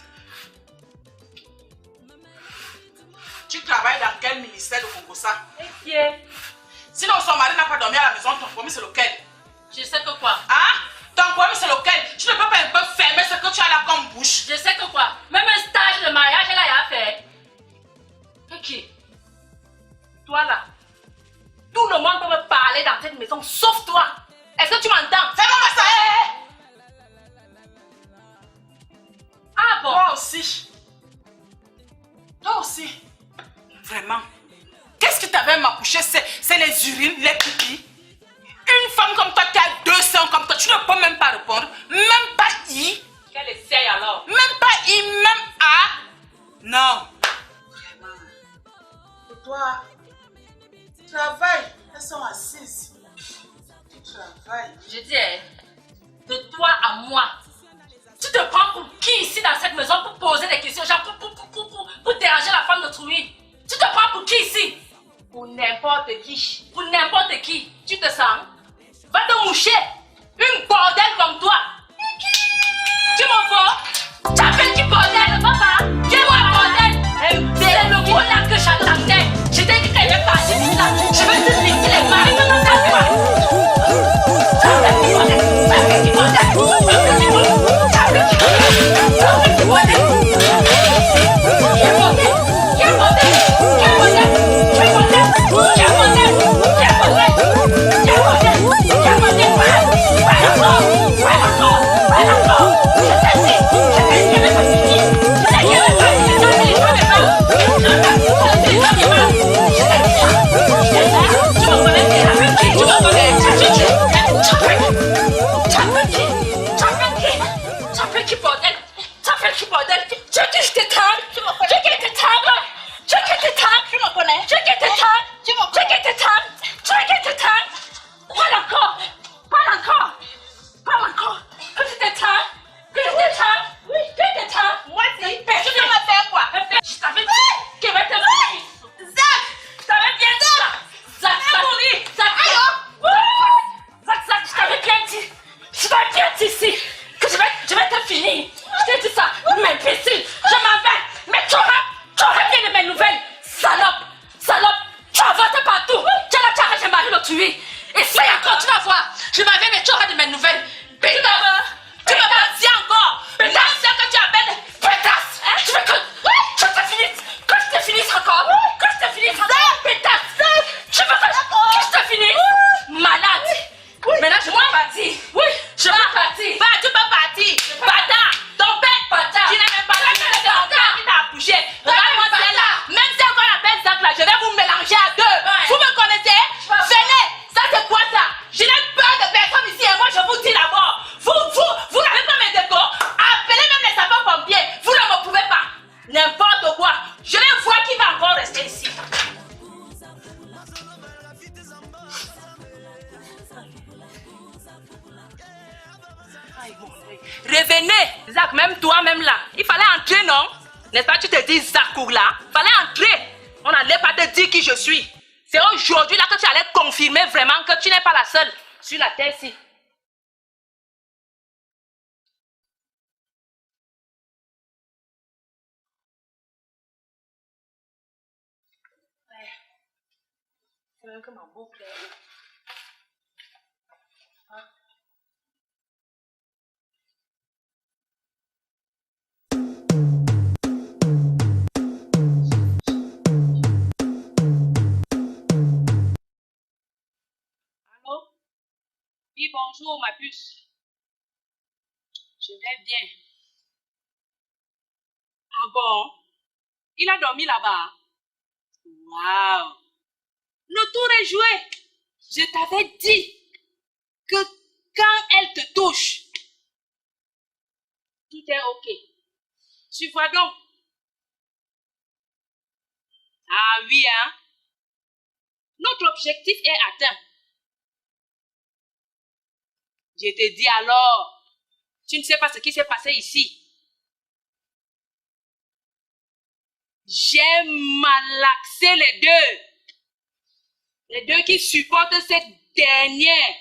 Tu travailles dans quel ministère de Congossa? Et qui est? Sinon son mari n'a pas dormi à la maison, ton premier c'est lequel? Je sais que quoi? Hein? Ton premier c'est lequel? Tu ne peux pas un peu fermer ce que tu as là comme bouche. Je sais que quoi? Même un stage de mariage, elle a fait. Ok. Toi là, tout le monde peut me parler dans cette maison, sauf toi. Est-ce que tu m'entends? Fais-moi ça! Ah bon? Toi aussi. Toi aussi. Vraiment. Qu'est-ce qui t'avait m'accouché? C'est les urines, les pipis. Une femme comme toi qui a 2 seins comme toi, tu ne peux même pas répondre. Même pas I. Qu'elle essaye alors. Même pas I, même A. Non. Vraiment. Et toi, travaille. Elles sont assises. Tu travailles. Je dis, de toi à moi, tu te prends pour qui ici dans cette maison pour poser des questions, genre pour déranger la femme d'autrui? Tu te prends pour qui ici? Pour n'importe qui. Pour n'importe qui. Tu te sens? Va te moucher. Une bordelle comme toi. Tu m'en vois? Tu appelles du bordel, papa? Dis-moi bordel. C'est le mot là que j'attendais. Je t'ai dit qu'elle est partie de là. Je vais te laisser les mains. Ça va. connais. Tu veux qu'elle te tanne? Tu veux qu'elle te tanne? Tu veux qu'elle te tanne? Parle encore. Parle encore. Parle encore. Que tu te tannes? Que tu te tannes? Oui, que tu te tannes? Moi, si. Tu veux me faire quoi? Je t'avais dit qu'elle va te finir. Zach! Je t'avais bien dit. Zach, Zach, je t'avais bien dit. Je t'avais bien dit ici que je vais te finir. Je t'ai dit ça, m'imbécile. Je m'en vais. Mais tu auras bien de mes nouvelles. Salope. Tu as voté partout. Tu as arrêté de mari le tuer. Et ça encore, tu vas voir. Je m'en vais, mais tu auras de mes nouvelles. Pétasse. Tu me vas dire encore. Pétasse, c'est que tu appelles pétasse. Tu veux que je te finisse? Que je te finisse encore? Que je te finisse encore? Pétasse. Tu veux que je te finisse? Malade. Maintenant, je peux partir. Oui, je peux partir. Va, tu peux partir. Bâtard. Ton père, bâtard. Tu n'es même pas là. C'est ton père qui t'a accouché. Regarde-moi celle-là. Même si on appelle Zach là, je vais vous mélanger à deux. Vous me connaissez? Venez. Ça, c'est quoi ça? Je n'ai peur de personne ici. Et moi, je vous dis d'abord. Vous n'avez pas mes décors. Appelez même les sapeurs-pompiers. Vous ne me pouvez pas. N'importe quoi. Je vais voir qui va encore rester ici. Revenez, Zach, même toi, même là. Il fallait entrer, non? N'est-ce pas, tu te dis Zach là? Il fallait entrer. On n'allait pas te dire qui je suis. C'est aujourd'hui là que tu allais confirmer vraiment que tu n'es pas la seule sur la terre ici. C'est même que ma boucle est... Oui, bonjour, ma puce. Je vais bien. Ah bon? Il a dormi là-bas? Waouh! Le tour est joué. Je t'avais dit que quand elle te touche, tout est OK. Tu vois donc? Ah oui, hein? Notre objectif est atteint. Je te dis alors, tu ne sais pas ce qui s'est passé ici. J'ai malaxé les deux. Les deux qui supportent cette dernière.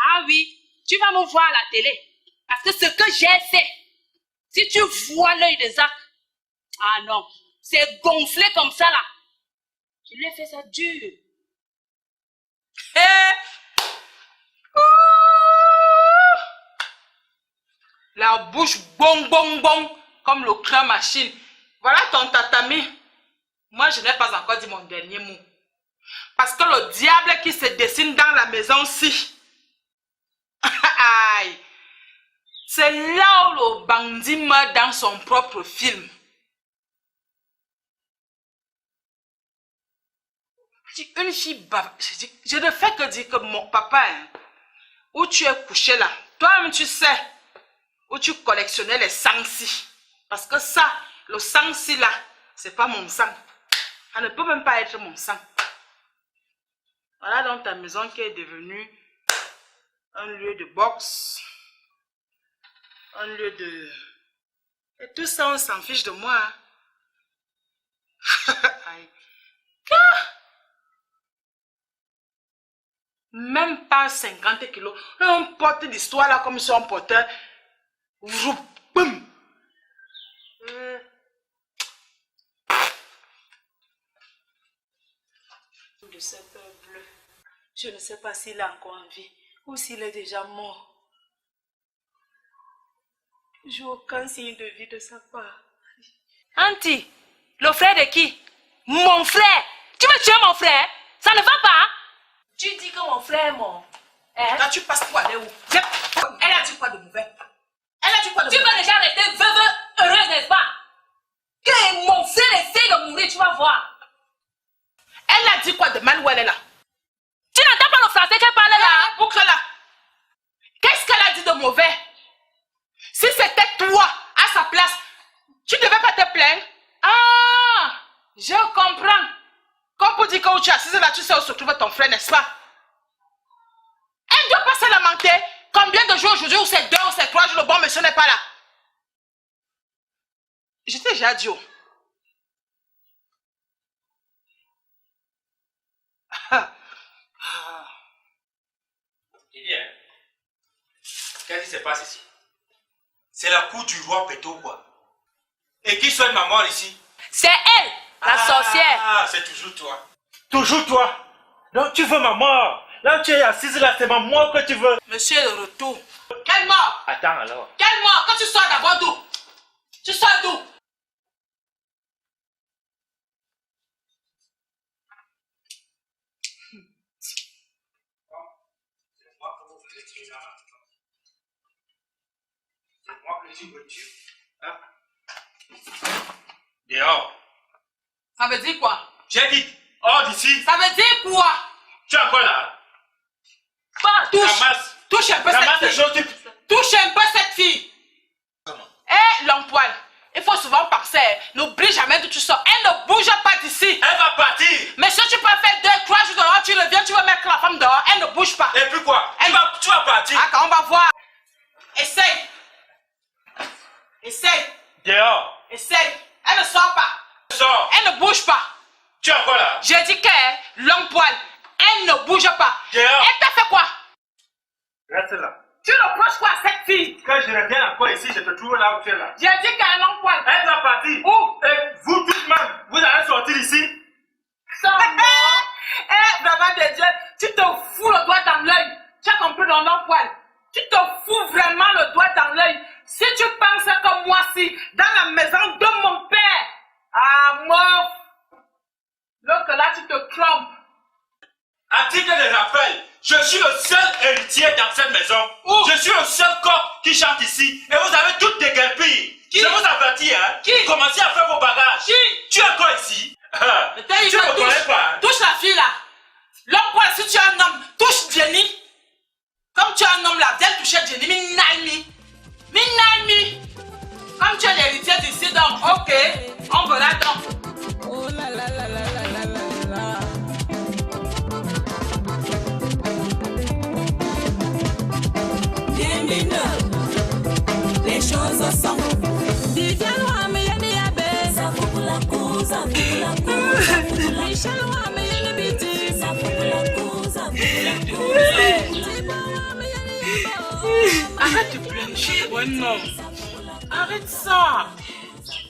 Ah oui, tu vas me voir à la télé. Parce que ce que j'ai fait, si tu vois l'œil de Zach, ah non, c'est gonflé comme ça là. Je lui ai fait ça dur. La bouche bon, comme le cran machine. Voilà ton tatami. Moi, je n'ai pas encore dit mon dernier mot. Parce que le diable qui se dessine dans la maison-ci, c'est là où le bandit meurt dans son propre film. Une fille bavarde. Je ne fais que dire que mon papa, hein, où tu es couché là, toi-même tu sais, où tu collectionnais les sangs-ci. Parce que ça, le sang-ci là, c'est pas mon sang. Ça ne peut même pas être mon sang. Voilà donc ta maison qui est devenue un lieu de boxe, un lieu de... Et tout ça, on s'en fiche de moi. Même pas 50 kilos. On porte l'histoire là comme si on portait... Boum. De ce peuple, je ne sais pas s'il est encore en vie ou s'il est déjà mort. Je n'ai aucun signe de vie de sa part. Auntie, le frère de qui? Mon frère. Tu veux tuer mon frère? Ça ne va pas? Tu dis que mon frère est mort. Hein? Là, tu passes pour aller où? Elle a dit quoi de mauvais? Elle a dit quoi de Tu mauvais? vas déjà rester veuve heureuse, n'est-ce pas? Que mon frère essaie de mourir, tu vas voir. Elle a dit quoi de mal où elle est là? Tu n'entends pas le français qu'elle parle là? Boucle là. Qu'est-ce qu'elle a dit de mauvais? Si c'était toi à sa place, tu ne devais pas te plaindre. Ah! où tu es assise là, tu sais où se trouve ton frère, n'est-ce pas? Elle ne doit pas se lamenter. Combien de jours aujourd'hui, ou c'est 2 ou c'est 3 jours, le bon monsieur n'est pas là? Je t'ai déjà dit. Eh bien, qu'est-ce qui se passe ici? C'est la cour du roi Péto, quoi. Et qui souhaite ma mort ici? C'est elle, la sorcière. Ah, c'est toujours toi. Toujours toi. Donc tu veux ma mort. Là tu es assise là, c'est ma mort que tu veux. Monsieur est de retour. Quelle mort? Attends alors. Quelle mort? Quand tu sors d'abord d'où? Tu sors d'où? C'est moi que tu veux tuer. Hein? Dehors. Ça veut dire quoi? J'ai dit, hors d'ici. Ça veut dire quoi? Tu es encore là? Touche. Ramasse. Touche un peu Ramasse cette les fille. choses. Touche un peu cette fille. Comment? Eh, l'empoil. Il faut souvent penser. N'oublie jamais d'où tu sors. Elle ne bouge pas d'ici. Elle va partir. Mais si tu peux faire 2, 3 jours dehors, tu reviens, tu vas mettre la femme dehors. Elle ne bouge pas. Et puis quoi? Tu vas partir. Attends, on va voir. Essaye. Essaye. Dehors. Essaye. Elle ne sort pas. Sors. Elle ne bouge pas. Tu es encore là? J'ai dit que l'empoil, elle ne bouge pas. Dehors. Elle t'a fait quoi? Reste là. Tu reproches quoi à cette fille? Quand je reviens encore ici, je te trouve là où tu es là. J'ai dit qu'elle a un empoil. Elle va partir. Où? Et vous toutes même, vous allez sortir ici. Eh, vraiment de Dieu, tu te fous le doigt dans l'œil. Tu as compris dans l'empoil. Tu te fous vraiment le doigt dans l'œil. Si tu penses comme moi, si, dans la maison de mon père, ah, mort. Donc là, tu te trompes. À titre des rappels, je suis le seul héritier dans cette maison. Où? Je suis le seul coq qui chante ici. Et vous avez toutes des guerpilles. Qui? Je vous avertis, hein. Qui? Commencez à faire vos bagages. Qui? Tu es encore ici. Tu me connais pas, hein? Touche la fille là. L'empoil, si tu es un homme, touche Jenny. Comme tu es un homme là, viens toucher Jenny. Minami. Comme tu es l'héritier d'ici, donc, ok, on verra donc. Oh là là là là là là là là. Bienvenue. Les choses sont. Didier Ouame Yeni Abe. Ça pour la cause, ça pour la cause. Michel Ouame Yeni Biti. Ça pour la cause, ça pour la cause. Arrête de pleurnicher pour un homme. Arrête ça.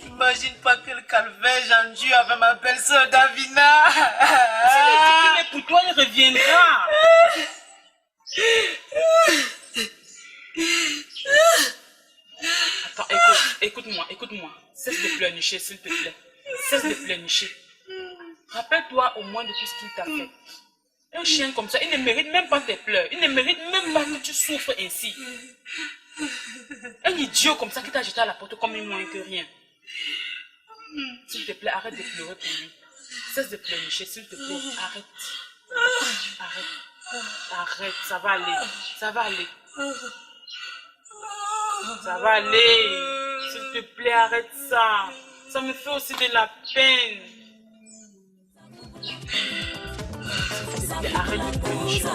Imagine pas quel calvaire j'ai dû avec ma belle-sœur Davina. Mais pour toi, il reviendra. Attends, écoute-moi. Cesse de pleurnicher, s'il te plaît. Cesse de pleurnicher. Rappelle-toi au moins de tout ce qu'il t'a fait. Un chien comme ça, il ne mérite même pas tes pleurs. Il ne mérite même pas que tu souffres ainsi. Un idiot comme ça qui t'a jeté à la porte comme un moins que rien. S'il te plaît, arrête de pleurer pour lui. Cesse de pleurnicher, s'il te plaît. Arrête, ça va aller. Ça va aller. S'il te plaît, arrête ça. Ça me fait aussi de la peine. Arrête de pleurnicher.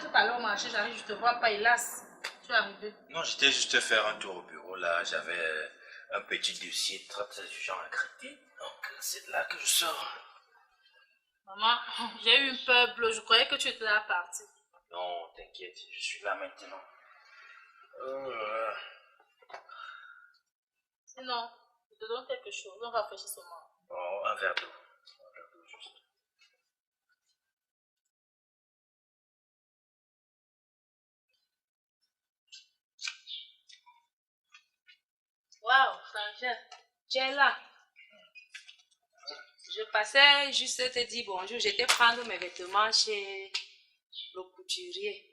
Tout à l'heure au marché, j'arrive, je te vois pas, hélas. Tu es arrivé. Non, j'étais juste faire un tour au bureau là. J'avais un petit dossier très urgent à traiter. Donc c'est de là que je sors. Maman, j'ai eu une peur bleue. Je croyais que tu étais là partie. Non, t'inquiète, je suis là maintenant. Sinon, je te donne quelque chose. On rafraîchit seulement. Oh, un verre d'eau. Juste. Waouh, Frangère, tu es là. Je passais juste te dire bonjour. J'étais prendre mes vêtements chez le couturier.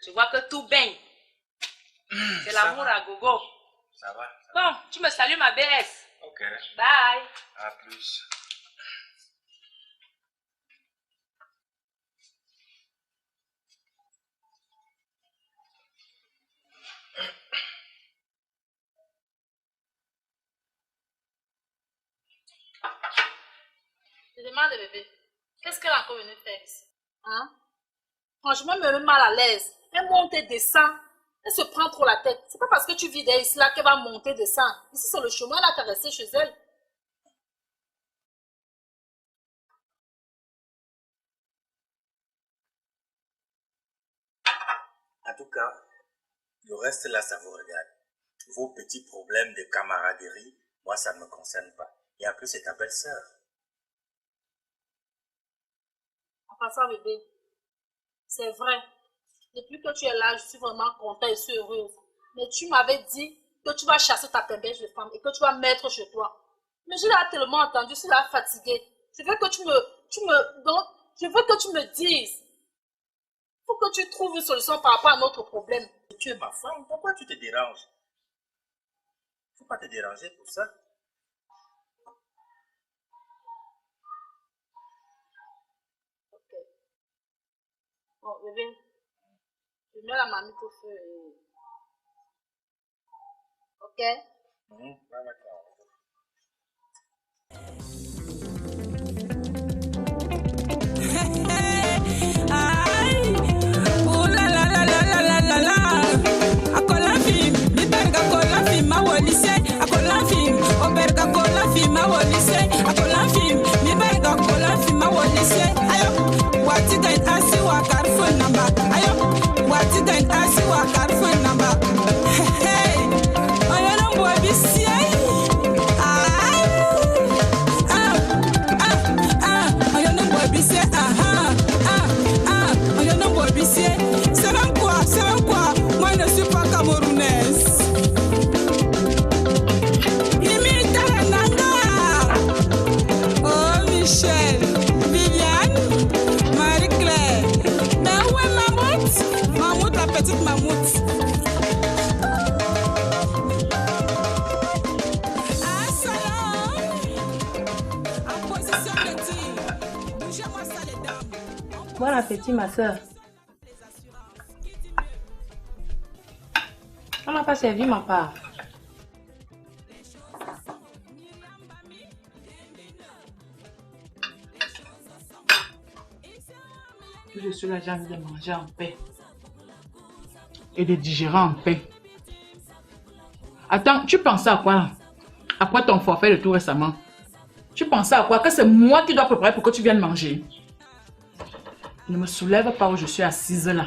Je vois que tout baigne. C'est l'amour à gogo. Ça va. Bon, tu me salues ma BS. Ok. Bye. À plus. Je demande, bébé, qu'est-ce qu'elle a encore venu faire ici? Hein? Franchement, elle me met mal à l'aise. Elle monte et descend. Elle se prend trop la tête. C'est pas parce que tu vis derrière ici là qu'elle va monter et descendre. Ici, c'est le chemin, elle a qu'à rester chez elle. En tout cas, le reste là, ça vous regarde. Vos petits problèmes de camaraderie, moi, ça ne me concerne pas. Et en plus, c'est ta belle-sœur. En passant, bébé, c'est vrai. Depuis que tu es là, je suis vraiment contente et je suis heureuse. Mais tu m'avais dit que tu vas chasser ta pembèche de femme et que tu vas mettre chez toi. Mais je l'ai tellement entendu, je suis là fatiguée. Je veux que je veux que tu me dises. Il faut que tu trouves une solution par rapport à notre problème. Tu es ma femme, pourquoi tu te déranges? Faut pas te déranger pour ça. Ok. Bon, bébé, je mets la mamie au feu. Ok? Ouais, d'accord. Ay, ooh la la la la la la la la. Akola film, liberga kola film ma wolise. Akola film, oberga kola film ma wolise. Akola film, liberga kola film ma wolise. Ayo, wati gain asi wa carphone number. Ayo, wati gain asi wa carphone number. Hey, ayo no boy bisi. C'est même quoi, moi je ne suis pas camerounaise. Imita la nanga. Oh Michel, Viviane, Marie-Claire. Mais où est Mammouth? Mammouth, la petite Mammouth. Ah, salon. En position de tir. Bougez-moi ça les dames. Bon appétit, ma soeur. On n'a pas servi ma part. Je suis là, j'ai envie de manger en paix. Et de digérer en paix. Attends, tu pensais à quoi là? Après ton forfait de tout récemment? Tu pensais à quoi? Que c'est moi qui dois préparer pour que tu viennes manger? Ne me soulève pas où je suis assise là.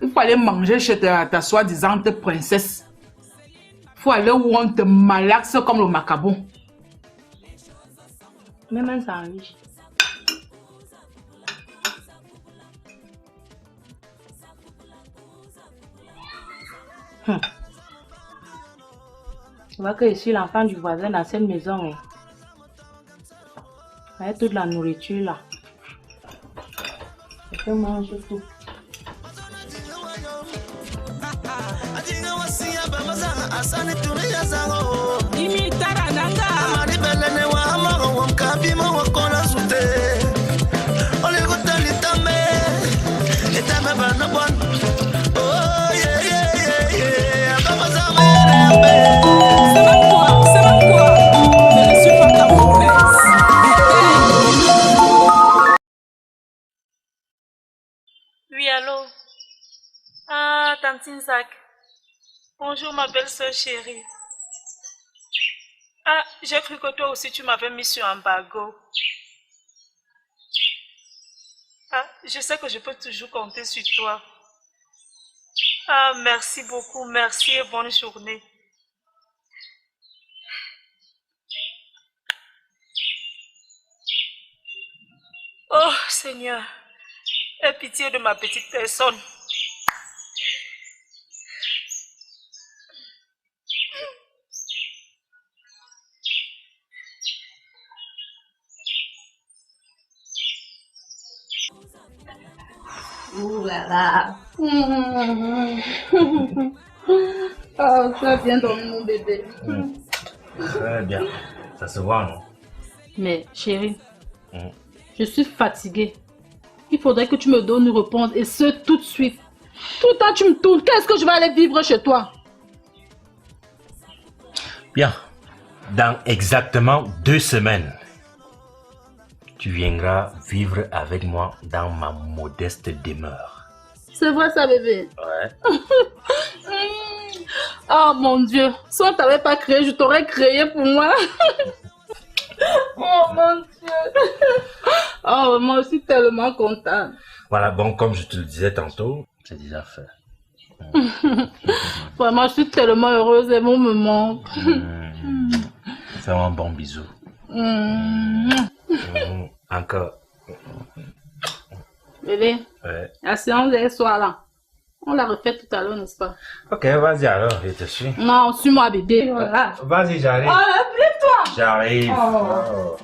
Il faut aller manger chez ta soi-disant princesse. Il faut aller où on te malaxe comme le macabon. Même un sandwich. Je vois que je suis l'enfant du voisin dans cette maison. Avec toute la nourriture là. Je peux manger tout. Imitara nanga. C'est même quoi? Je ne suis pas camerounaise. Oui, allô? Ah, Tantine Zach. Bonjour, ma belle-sœur chérie. Ah, j'ai cru que toi aussi tu m'avais mis sur embargo. Ah, je sais que je peux toujours compter sur toi. Ah, merci beaucoup, merci et bonne journée. Oh, Seigneur, aie pitié de ma petite personne. Ouh là là. Oh, tu as bien dormi, mon bébé. Très bien. Ça se voit, non? Mais chérie, je suis fatiguée. Il faudrait que tu me donnes une réponse et ce tout de suite. Tout le temps tu me tournes. Qu'est-ce que je vais aller vivre chez toi? Bien. Dans exactement 2 semaines, tu viendras vivre avec moi dans ma modeste demeure. C'est vrai ça, bébé? Ouais. Oh mon Dieu. Si on t'avait pas créé, je t'aurais créé pour moi. Oh mon Dieu. Oh, moi aussi tellement contente. Voilà, bon, comme je te le disais tantôt, c'est déjà fait. Vraiment, je suis tellement heureuse et mon me manque. Fais-moi un bon bisou. Encore. Bébé, Ouais. la séance d'hier soir là, on l'a refait tout à l'heure, n'est-ce pas? Ok, vas-y alors, je te suis. Non, suis-moi bébé. Voilà. Vas-y, j'arrive. Oh, lève-toi. J'arrive. Oh.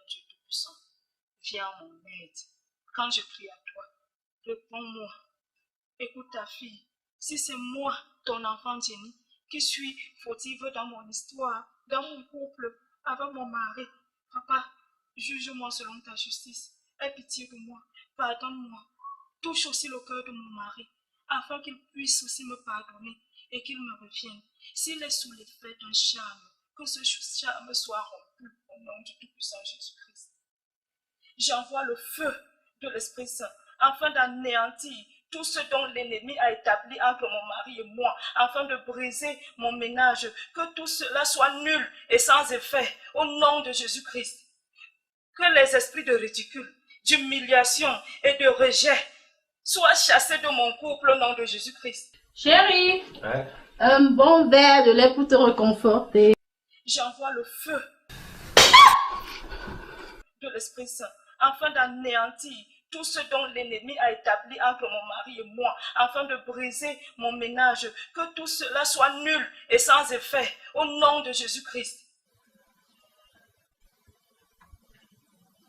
Dieu Tout-Puissant, viens en mon aide. Quand je prie à toi, réponds-moi. Écoute ta fille. Si c'est moi, ton enfant Jenny, qui suis fautive dans mon histoire, dans mon couple, avec mon mari, papa, juge-moi selon ta justice. Aie pitié de moi, pardonne-moi. Touche aussi le cœur de mon mari, afin qu'il puisse aussi me pardonner et qu'il me revienne. S'il est sous l'effet d'un charme, que ce charme soit rompu au nom du Tout-Puissant Jésus-Christ. J'envoie le feu de l'Esprit Saint afin d'anéantir tout ce dont l'ennemi a établi entre mon mari et moi, afin de briser mon ménage, que tout cela soit nul et sans effet au nom de Jésus-Christ. Que les esprits de ridicule, d'humiliation et de rejet soient chassés de mon couple au nom de Jésus-Christ. Chérie, Ouais. un bon verre de lait pour te réconforter. J'envoie le feu de l'Esprit Saint afin d'anéantir tout ce dont l'ennemi a établi entre mon mari et moi, afin de briser mon ménage, que tout cela soit nul et sans effet au nom de Jésus-Christ.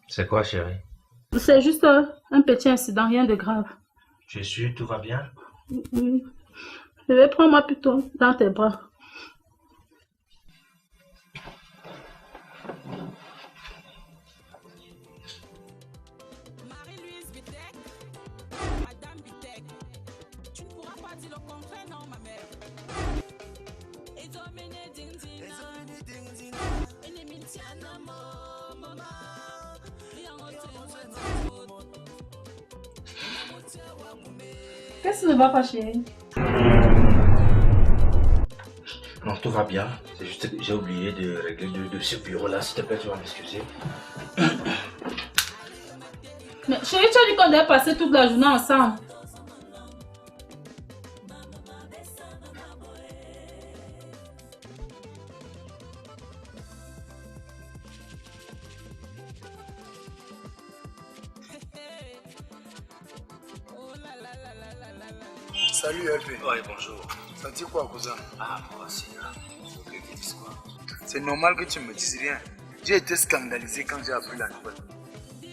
C'est quoi, chérie? C'est juste un petit incident, rien de grave. Tu es sûr, tout va bien? Oui. Je vais prendre moi plutôt dans tes bras. Marie-Louise Bitek, Madame Bitek, tu ne pourras pas dire le contraire, non, ma mère. Et dominer ding ding, et les mintiana mama, et en Qu'est-ce qui ne va pas, chérie? Non, tout va bien. C'est juste que j'ai oublié de régler de ce bureau-là. S'il te plaît, tu vas m'excuser. Mais chérie, tu as dit qu'on devait passer toute la journée ensemble. Salut LP. Oui, bonjour. Ça dit quoi, cousin? Ah, moi aussi, là. Tu dis quoi? C'est normal que tu me dises rien. J'ai été scandalisé quand j'ai appris la nouvelle.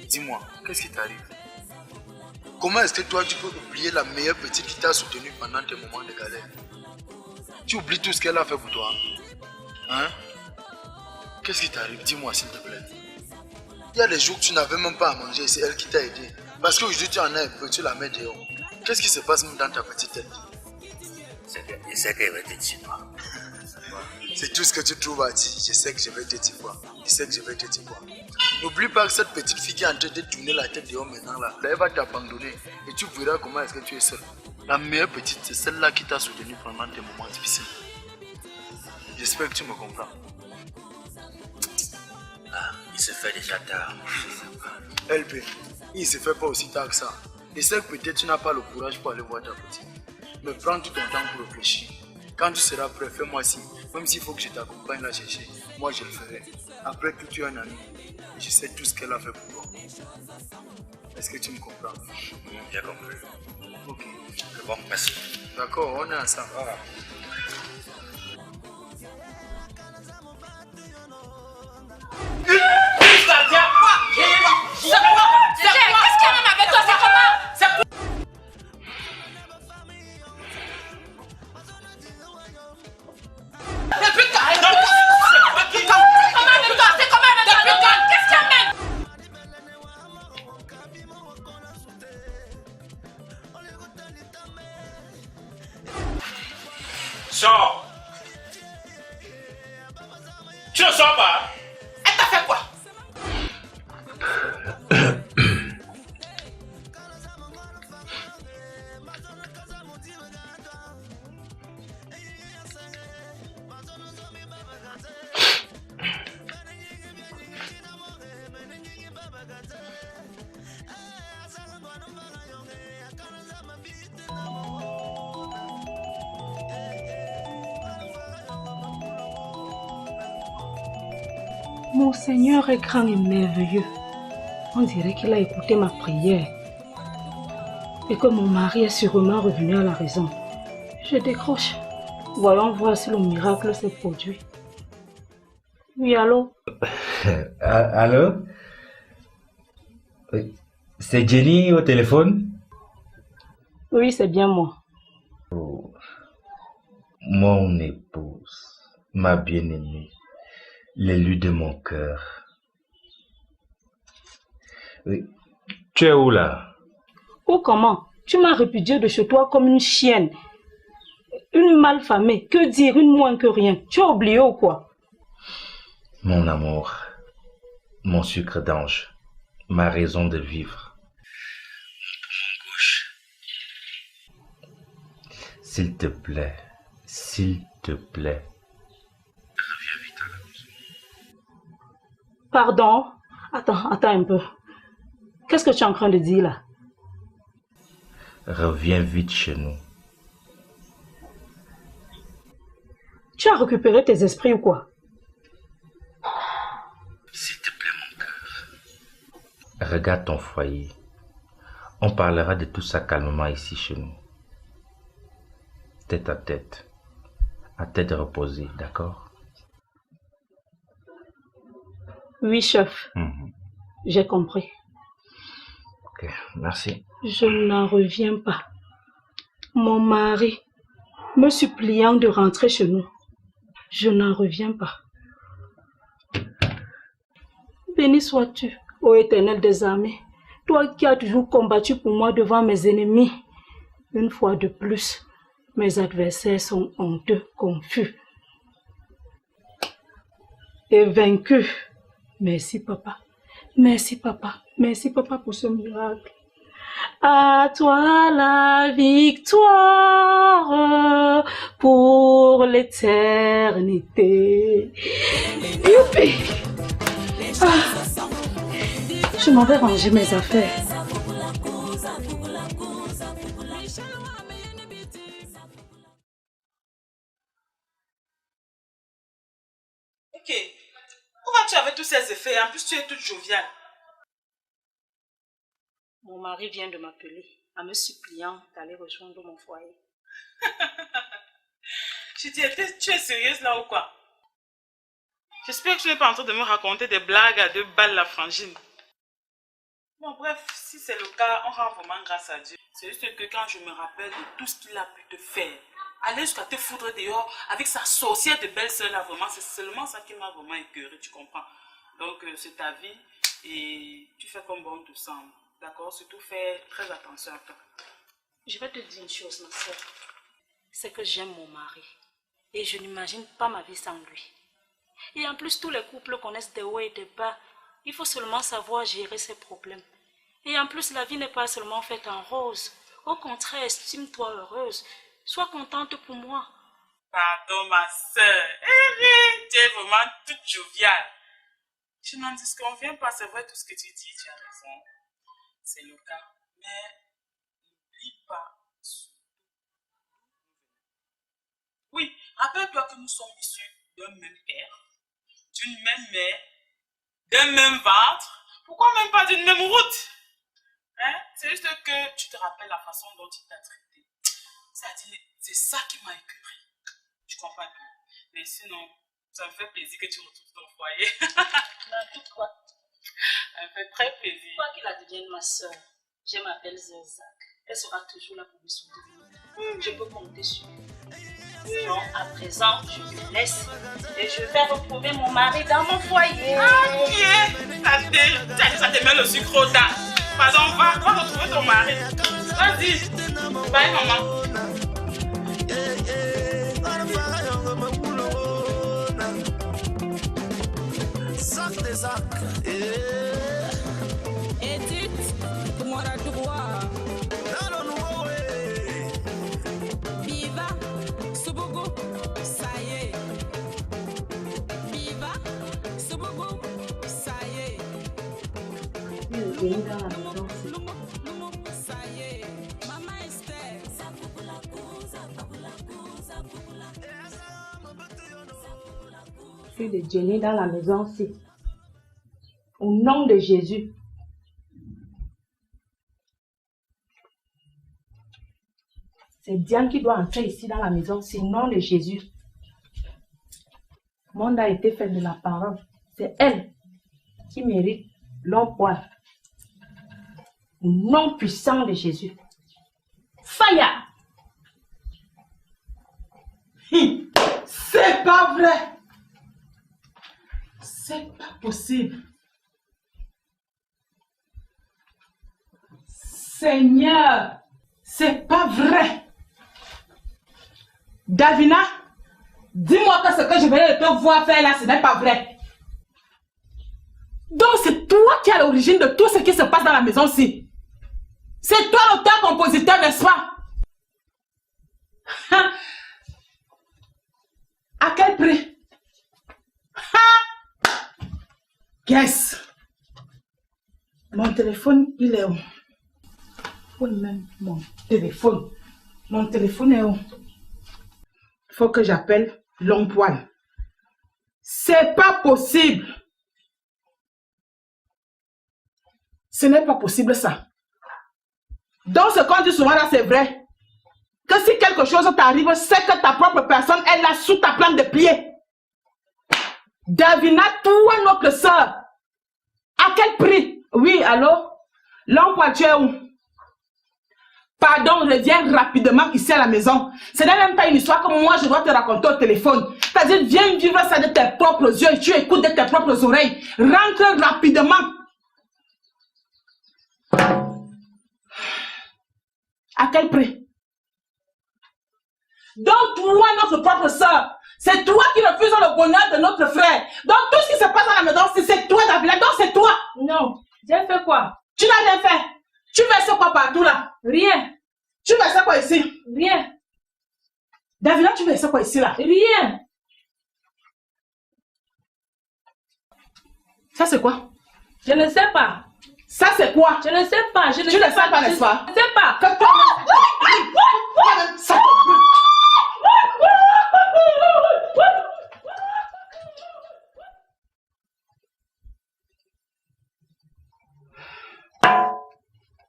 Dis-moi, qu'est-ce qui t'arrive? Comment est-ce que toi tu peux oublier la meilleure petite qui t'a soutenu pendant tes moments de galère? Tu oublies tout ce qu'elle a fait pour toi? Hein? Qu'est-ce qui t'arrive? Dis-moi s'il te plaît. Il y a des jours que tu n'avais même pas à manger, c'est elle qui t'a aidé. Parce qu'aujourd'hui tu en as un peu, tu la mets dehors. Qu'est-ce qui se passe même dans ta petite tête? Je sais qu'elle va te dire quoi. C'est tout ce que tu trouves à dire. Je sais que je vais te dire quoi. Je sais que je vais te dire quoi. N'oublie pas que cette petite fille qui est en train de tourner la tête dehors maintenant là, elle va t'abandonner et tu verras comment est-ce que tu es seul. La meilleure petite, c'est celle-là qui t'a soutenu pendant tes moments difficiles. J'espère que tu me comprends. Ah, il se fait déjà tard. LP, il ne se fait pas aussi tard que ça. Je sais que peut-être tu n'as pas le courage pour aller voir ta petite. Mais prends tout ton temps pour réfléchir. Quand tu seras prêt, fais-moi signe. Même s'il faut que je t'accompagne la chercher, moi je le ferai. Après tout, tu es un ami. Je sais tout ce qu'elle a fait pour toi. Est-ce que tu me comprends? Bien compris. Ok. C'est bon, merci. D'accord, on est ensemble. Voilà. Qu'est-ce qu'il y a même avec toi? C'est comment? Sors! Tu ne sors pas? Elle t'a fait quoi? Mon Seigneur est grand et merveilleux. On dirait qu'il a écouté ma prière. Et que mon mari est sûrement revenu à la raison. Je décroche. Voyons voir si le miracle s'est produit. Oui, allô? Allô? Oui. C'est Jenny au téléphone? Oui, c'est bien moi. Mon épouse, ma bien-aimée, l'élu de mon cœur. Oui. Tu es où là? Ou comment? Tu m'as répudié de chez toi comme une chienne. Une malfamée. Que dire? Une moins que rien. Tu as oublié ou quoi? Mon amour, mon sucre d'ange, ma raison de vivre. Mon gauche. S'il te plaît, reviens vite à la maison. Pardon? Attends un peu. Qu'est-ce que tu es en train de dire là? Reviens vite chez nous. Tu as récupéré tes esprits ou quoi? S'il te plaît, mon cœur. Regarde ton foyer. On parlera de tout ça calmement ici chez nous. Tête à tête reposée, d'accord? Oui, chef. J'ai compris. Ok, merci. Je n'en reviens pas. Mon mari me suppliant de rentrer chez nous. Je n'en reviens pas. Béni sois-tu, ô Éternel des armées, toi qui as toujours combattu pour moi devant mes ennemis. Une fois de plus, mes adversaires sont honteux, confus et vaincus. Merci papa. Merci papa. Merci papa pour ce miracle. À toi la victoire pour l'éternité. Youpi! Je m'en vais ranger mes affaires. Ok. Où vas-tu avec tous ces effets? En plus, tu es toute joviale. Mon mari vient de m'appeler en me suppliant d'aller rejoindre mon foyer. Je dis, tu es sérieuse là ou quoi? J'espère que tu n'es pas en train de me raconter des blagues à 2 balles la frangine. Bon, bref, si c'est le cas, on rend vraiment grâce à Dieu. C'est juste que quand je me rappelle de tout ce qu'il a pu te faire, aller jusqu'à te foutre dehors avec sa sorcière de belle-sœur là, vraiment, c'est seulement ça qui m'a vraiment écœuré, tu comprends? Donc, c'est ta vie et tu fais comme bon te semble. D'accord? Surtout fais très attention à toi. Je vais te dire une chose, ma soeur. C'est que j'aime mon mari. Et je n'imagine pas ma vie sans lui. Et en plus, tous les couples connaissent des hauts et des bas. Il faut seulement savoir gérer ses problèmes. Et en plus, la vie n'est pas seulement faite en rose. Au contraire, estime-toi heureuse. Sois contente pour moi. Pardon, ma soeur. Tu es vraiment toute joviale. Je n'en disconviens pas, c'est vrai tout ce que tu dis, tu as raison. C'est le cas. Mais n'oublie pas. Oui, Rappelle-toi que nous sommes issus d'un même père, d'une même mère, d'un même ventre. Pourquoi même pas d'une même route? Hein? C'est juste que tu te rappelles la façon dont il t'a traité. C'est ça qui m'a écœuré. Tu comprends un peu? Mais sinon, ça me fait plaisir que tu retrouves ton foyer. Quoi? Ça me fait très plaisir. Quoi qu'il advienne, ma soeur, je m'appelle Zézac. Elle sera toujours là pour me soutenir. Je peux compter sur elle. Sinon, à présent, je te laisse et je vais retrouver mon mari dans mon foyer. Ah, qui est? Ça te met le sucre au dents. Pardon, va retrouver ton mari. Vas-y. Bye, maman. Edith, moi la droit. Viva, Sobogo, ça y est. Viva, Sobogo, ça y est. Ça y est. Maman Esther. Fille de Jenny dans la maison aussi. Au nom de Jésus. C'est Diane qui doit entrer ici dans la maison. C'est au nom de Jésus. Le monde a été fait de la parole. C'est elle qui mérite l'emploi. Au nom puissant de Jésus. Fire! C'est pas vrai. C'est pas possible. Seigneur, c'est pas vrai. Davina, dis-moi que ce que je vais te voir faire là, ce n'est pas vrai. Donc c'est toi qui es à l'origine de tout ce qui se passe dans la maison-ci. C'est toi l'auteur-compositeur, n'est-ce pas? À quel prix? Yes. Mon téléphone, il est où? Où est même mon téléphone? Mon téléphone est où? Il faut que j'appelle Long Poil. C'est pas possible. Ce n'est pas possible ça. Donc ce qu'on dit souvent là, c'est vrai. Que si quelque chose t'arrive, c'est que ta propre personne est là sous ta plante de pied. Davina, toi notre soeur. À quel prix? Oui, allô? L'emploi, tu es où? Pardon, reviens rapidement ici à la maison. Ce n'est même pas une histoire que moi je dois te raconter au téléphone. C'est-à-dire, viens vivre ça de tes propres yeux et tu écoutes de tes propres oreilles. Rentre rapidement. À quel prix? Donc, toi, notre propre soeur, c'est toi qui refuses le bonheur de notre frère. Donc, tout ce qui se passe dans la maison, c'est toi, Davina. Donc, c'est toi. Non, j'ai fait quoi? Tu n'as rien fait. Tu verses quoi partout là? Rien. Tu verses quoi ici? Rien. Davina, tu verses quoi ici là? Rien. Ça, c'est quoi? Je ne sais pas. Ça, c'est quoi? Je ne sais pas. Je ne Tu ne sais pas, n'est-ce pas? Je ne sais pas. Que toi, ça te brûle.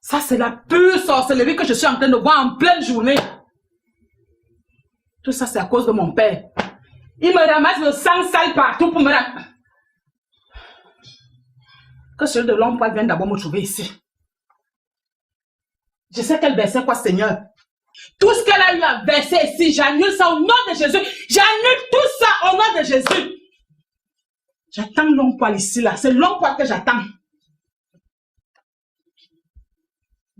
Ça, c'est la pure sorcellerie que je suis en train de voir en pleine journée. Tout ça, c'est à cause de mon père. Il me ramasse le sang sale partout pour me ramener. Que celui de l'emploi vienne d'abord me trouver ici. Je sais qu'elle versait quoi, Seigneur. Tout ce qu'elle a eu à verser ici, j'annule ça au nom de Jésus. J'annule tout ça au nom de Jésus. J'attends l'emploi ici, là. C'est l'emploi que j'attends.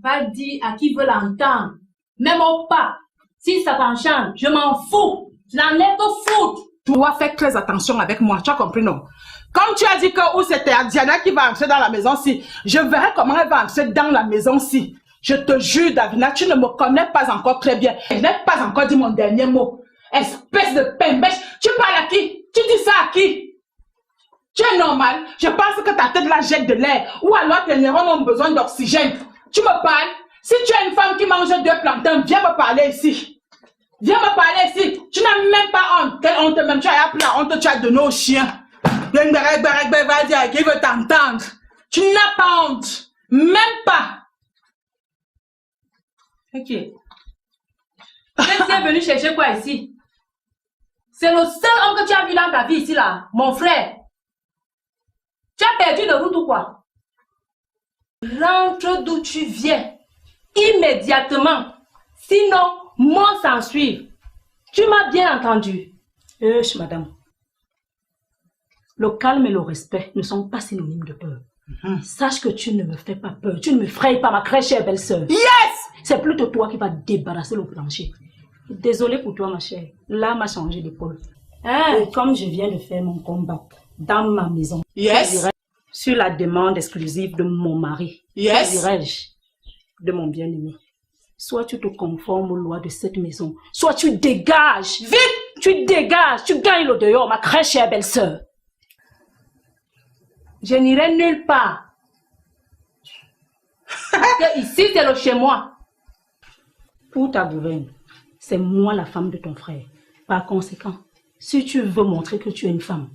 Va dire à qui veut l'entendre. Même au pas. Si ça t'enchante, je m'en fous. Je n'en ai que foutre. Tu dois faire très attention avec moi. Tu as compris, non? Comme tu as dit que c'était Diana qui va entrer dans la maison-ci, je verrai comment elle va entrer dans la maison-ci. Je te jure, Davina, tu ne me connais pas encore très bien. Je n'ai pas encore dit mon dernier mot. Espèce de pembèche. Tu parles à qui? Tu dis ça à qui? Tu es normal. Je pense que ta tête là jette de l'air. Ou alors tes neurones ont besoin d'oxygène. Tu me parles? Si tu es une femme qui mange 2 plantains, viens me parler ici. Viens me parler ici. Tu n'as même pas honte. Quelle honte même. Tu as appelé la honte, tu as donné aux chiens. Vas-y, qui veut t'entendre. Tu n'as pas honte. Même pas. Ok. Tu es venu chercher quoi ici? C'est le seul homme que tu as vu dans ta vie ici là, mon frère. Tu as perdu de route ou quoi? Rentre d'où tu viens. Immédiatement. Sinon, moi s'en suivre. Tu m'as bien entendu. Madame. Le calme et le respect ne sont pas synonymes de peur. Sache que tu ne me fais pas peur. Tu ne me frayes pas, ma très chère belle-sœur. Yes! C'est plutôt toi qui vas débarrasser le plancher. Désolée pour toi, ma chère. L'âme a changé d'épaule. Et comme je viens de faire mon combat dans ma maison, yes, sur la demande exclusive de mon mari, yes, dirais-je, de mon bien-aimé, soit tu te conformes aux lois de cette maison, soit tu dégages. Vite! Tu dégages, tu gagnes le dehors, ma très chère belle-sœur. Je n'irai nulle part. Parce que ici, c'est le chez moi. Pour ta gouverne, c'est moi la femme de ton frère. Par conséquent, si tu veux montrer que tu es une femme,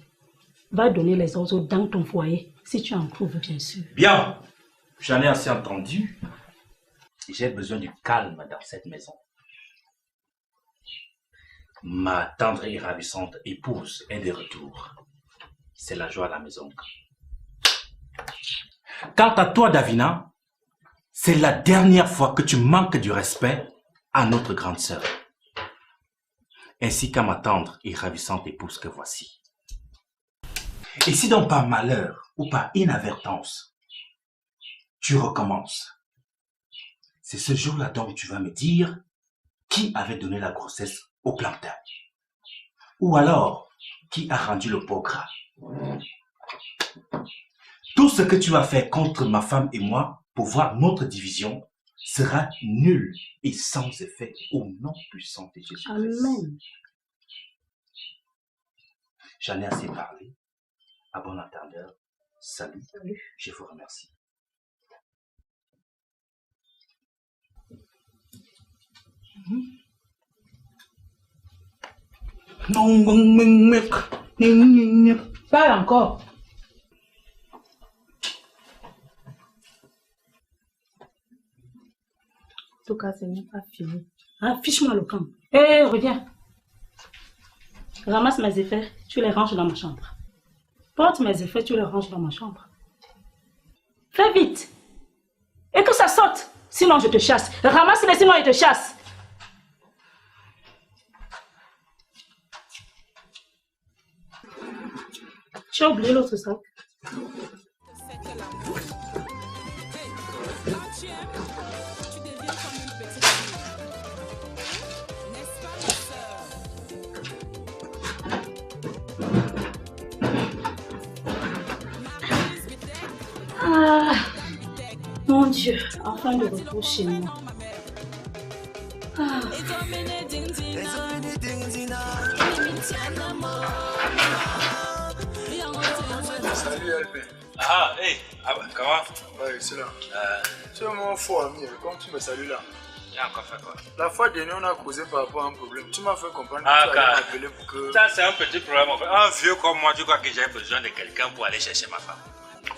va donner les ordres dans ton foyer, si tu en trouves, bien sûr. Bien, j'en ai assez entendu. J'ai besoin du calme dans cette maison. Ma tendre et ravissante épouse est de retour. C'est la joie à la maison. Quant à toi, Davina, c'est la dernière fois que tu manques du respect à notre grande sœur, ainsi qu'à ma tendre et ravissante épouse que voici. Et si donc par malheur ou par inadvertance, tu recommences, c'est ce jour-là donc tu vas me dire qui avait donné la grossesse au plantain, ou alors qui a rendu le pot gras. Tout ce que tu vas faire contre ma femme et moi pour voir notre division sera nul et sans effet au nom puissant de Jésus. Amen. J'en ai assez parlé. À bon entendeur. Salut. Je vous remercie. Parle encore. En tout cas, ce n'est pas fini. Affiche-moi le camp. Hé, reviens. Ramasse mes effets, tu les ranges dans ma chambre. Porte mes effets, tu les ranges dans ma chambre. Fais vite. Et que ça saute. Sinon, je te chasse. Ramasse-les, sinon, je te chasse. Tu as oublié l'autre sac. Ah, mon Dieu, enfin de retour chez moi. Ah. Salut LP. Ah, hey, comment? Ouais, excellent. Tu es mon faux ami, comme tu me salues là. Il a encore fait quoi? La fois dernière, on a causé par rapport à un problème. Tu m'as fait comprendre Ah, que tu allais m'appeler pour que... Ça, c'est un petit problème. En fait. Un vieux comme moi, tu crois que j'ai besoin de quelqu'un pour aller chercher ma femme?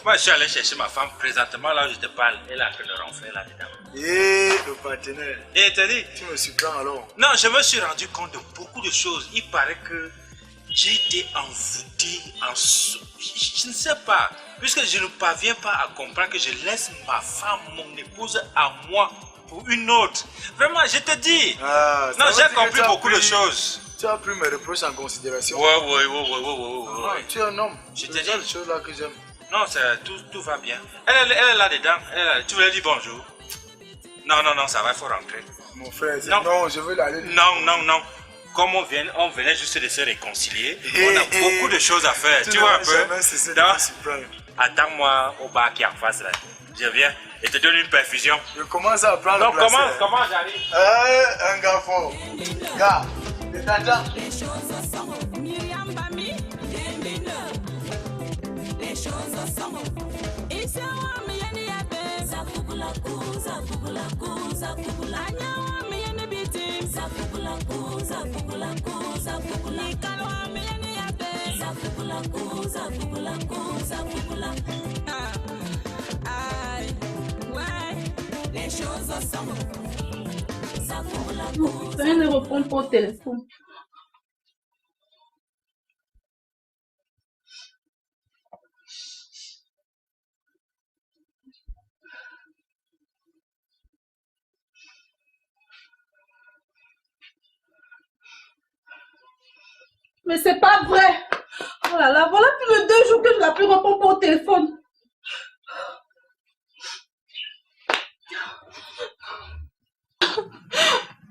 Moi, je suis allé chercher ma femme. Présentement, là où je te parle, elle est en train de ronfler là-dedans. Et le partenaire. Et t'as dit? Tu me surprends alors. Non, je me suis rendu compte de beaucoup de choses. Il paraît que j'ai été envoûté en... Je ne sais pas. Puisque je ne parviens pas à comprendre que je laisse ma femme, mon épouse à moi pour une autre. Vraiment, je te dis. Non, j'ai compris beaucoup de choses. Tu as pris mes reproches en considération. Ouais. Tu es un homme. Je te dis. dis. C'est choses là que j'aime. Non, tout va bien. Elle est là-dedans. Tu voulais dire bonjour? Non, ça va, il faut rentrer. Mon frère, non, je veux l'aller. Non. Comme on venait juste de se réconcilier, on a beaucoup de choses à faire. Tu vois un peu? Donc, attends-moi au bar qui est en face là. Je viens et te donne une perfusion. Je commence à prendre le place. Donc comment j'arrive? Un gars fort. Gars, je t'attends. Les choses sont Myriam Bami, les choses sont Isawa miyani yabe Zakubulaku, Zakubulaku, Zakubulaku Anyawa miyani biti Les choses sont Rien ne répond pas au téléphone. Mais c'est pas vrai. Oh là là, voilà plus de 2 jours que je n'ai plus répondre pas au téléphone.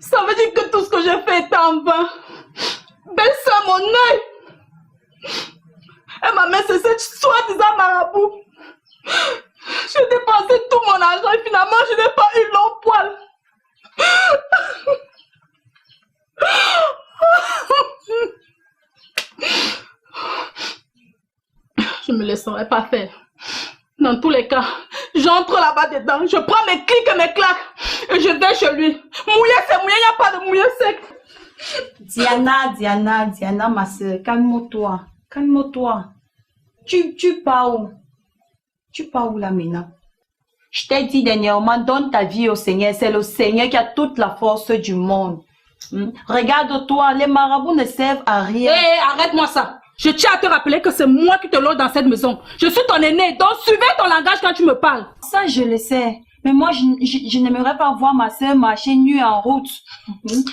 Ça veut dire que tout ce que j'ai fait était en vain. Belle soeur, mon œil. Elle m'a mis sur cette soi-disant marabout. J'ai dépensé tout mon argent et finalement je n'ai pas eu long poil. Je me laisserai pas faire. Dans tous les cas, j'entre là-bas dedans, je prends mes clics et mes claques et je vais chez lui. Mouillé, c'est mouillé, il n'y a pas de mouillé sec. Diana, ma soeur, calme-toi. Calme-toi. Tu pars où? Tu pars où là maintenant? Je t'ai dit dernièrement, donne ta vie au Seigneur. C'est le Seigneur qui a toute la force du monde. Regarde-toi, les marabouts ne servent à rien. Hé, arrête-moi ça. Je tiens à te rappeler que c'est moi qui te loge dans cette maison. Je suis ton aîné, donc suivez ton langage quand tu me parles. Ça, je le sais. Mais moi, je n'aimerais pas voir ma soeur marcher nue en route.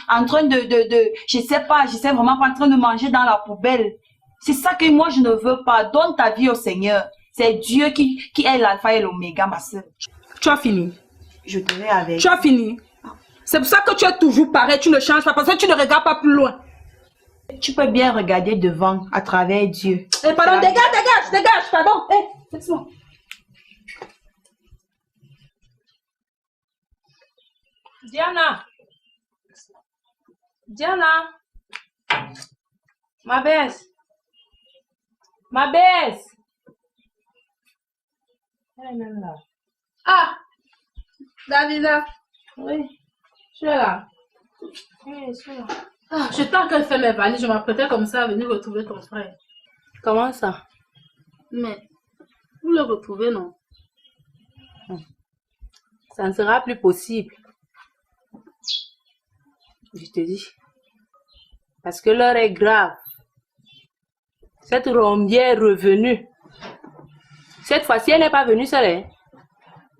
En train je sais vraiment pas en train de manger dans la poubelle. C'est ça que moi, je ne veux pas. Donne ta vie au Seigneur. C'est Dieu qui est l'alpha et l'oméga, ma soeur. Tu as fini. Je te vais avec. Tu as fini. C'est pour ça que tu es toujours pareil, tu ne changes pas, parce que tu ne regardes pas plus loin. Tu peux bien regarder devant, à travers Dieu. Eh, pardon, dégage, pardon. Eh, laisse-moi. Diana. Ma baisse. Elle est même là. Ah, Davida. Oui, je suis là. Oui, je suis là. Ah, je t'en qu'elle fait mes valises, je m'apprêtais comme ça à venir retrouver ton frère. Comment ça? Mais, vous le retrouvez, non? Ça ne sera plus possible. Je te dis. Parce que l'heure est grave. Cette rombière est revenue. Cette fois-ci, elle n'est pas venue seule. Hein?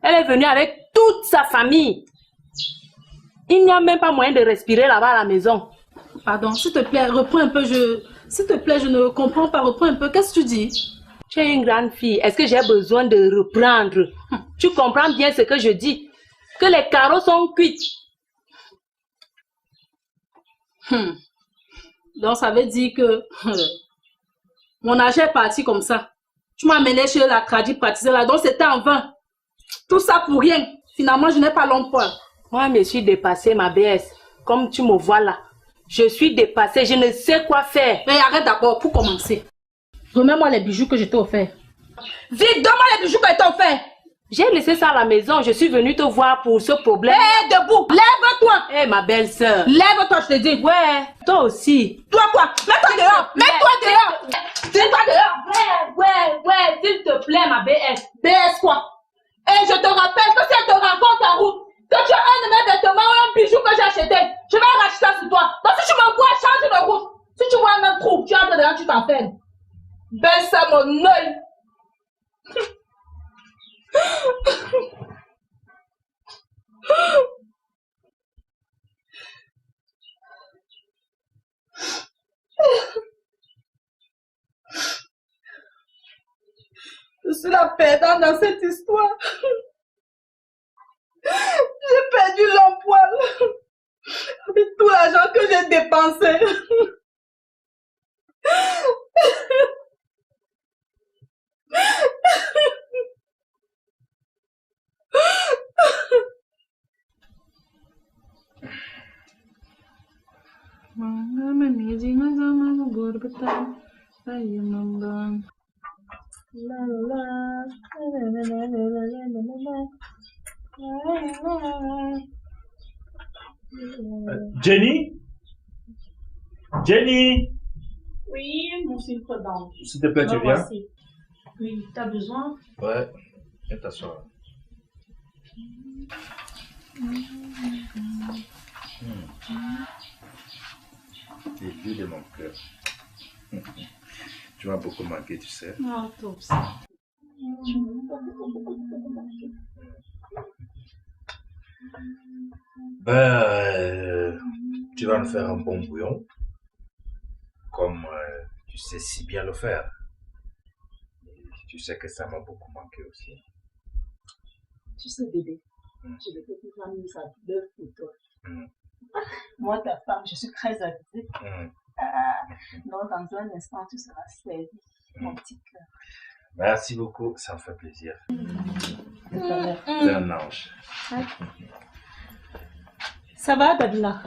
Elle est venue avec toute sa famille. Il n'y a même pas moyen de respirer là-bas à la maison. Pardon, s'il te plaît, reprends un peu. S'il te plaît, je ne comprends pas. Reprends un peu. Qu'est-ce que tu dis? Tu es une grande fille. Est-ce que j'ai besoin de reprendre? Tu comprends bien ce que je dis? Que les carreaux sont cuits. Donc, ça veut dire que mon argent est parti comme ça. Tu m'as amené chez la tradipraticien là. Donc, c'était en vain. Tout ça pour rien. Finalement, je n'ai pas long poil. Moi, je me suis dépassée, ma BS. Comme tu me vois là. Je suis dépassée. Je ne sais quoi faire. Mais arrête d'abord pour commencer. Remets-moi les bijoux que je t'ai offerts. Vite, donne-moi les bijoux que je t'ai offerts. J'ai laissé ça à la maison. Je suis venue te voir pour ce problème. Hé, debout. Lève-toi. Hé, ma belle-sœur. Lève-toi, je te dis. Ouais, toi aussi. Toi quoi? Mets-toi dehors. Mets-toi dehors. Mets-toi dehors. Ouais, s'il te plaît, ma BS. BS quoi? Et je te rappelle que si elle te rencontre en route, que tu as un de mes vêtements ou un bijou que j'ai acheté, je vais arracher ça sur toi. Donc si tu me vois changer de route, si tu vois un autre trou, tu entres dedans, tu t'enfermes. Baisse ça mon œil. Je suis la perdante dans cette histoire. J'ai perdu l'emploi avec tout l'argent que j'ai dépensé. Jenny? Jenny? Oui, mon fils prudent. S'il te plaît, tu viens? Oui, t'as besoin? Ouais, viens t'asseoir. Début de mon cœur. Tu m'as beaucoup manqué, tu sais. Non, toi aussi. Tu vas me faire un bon bouillon, comme tu sais si bien le faire. Et tu sais que ça m'a beaucoup manqué aussi. Tu sais, bébé, je vais te dire une mise à l'œuvre pour toi. Moi, ta femme, je suis très avisée. Donc, dans un instant, tu seras servi, mon petit cœur. Merci beaucoup, ça me fait plaisir. T'es un ange. Ça va, Davina?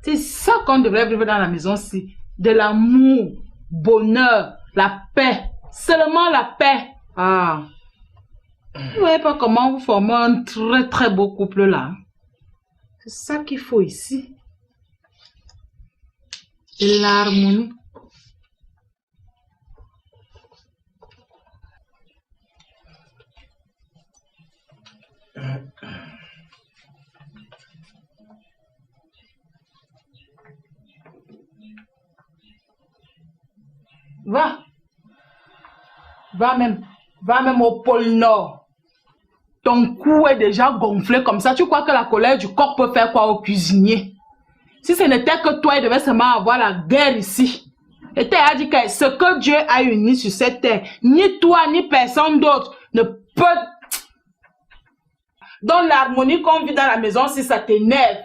C'est ça qu'on devrait vivre dans la maison-ci. De l'amour, bonheur, la paix. Seulement la paix. Ah. Vous voyez pas comment vous formez un très très beau couple là. C'est ça qu'il faut ici. Et l'harmonie. Va même au pôle Nord. Ton cou est déjà gonflé comme ça. Tu crois que la colère du coq peut faire quoi au cuisinier? Si ce n'était que toi, il devait seulement avoir la guerre ici. Et Terre a dit que ce que Dieu a uni sur cette terre, ni toi, ni personne d'autre ne peut... Donc l'harmonie qu'on vit dans la maison, si ça t'énerve.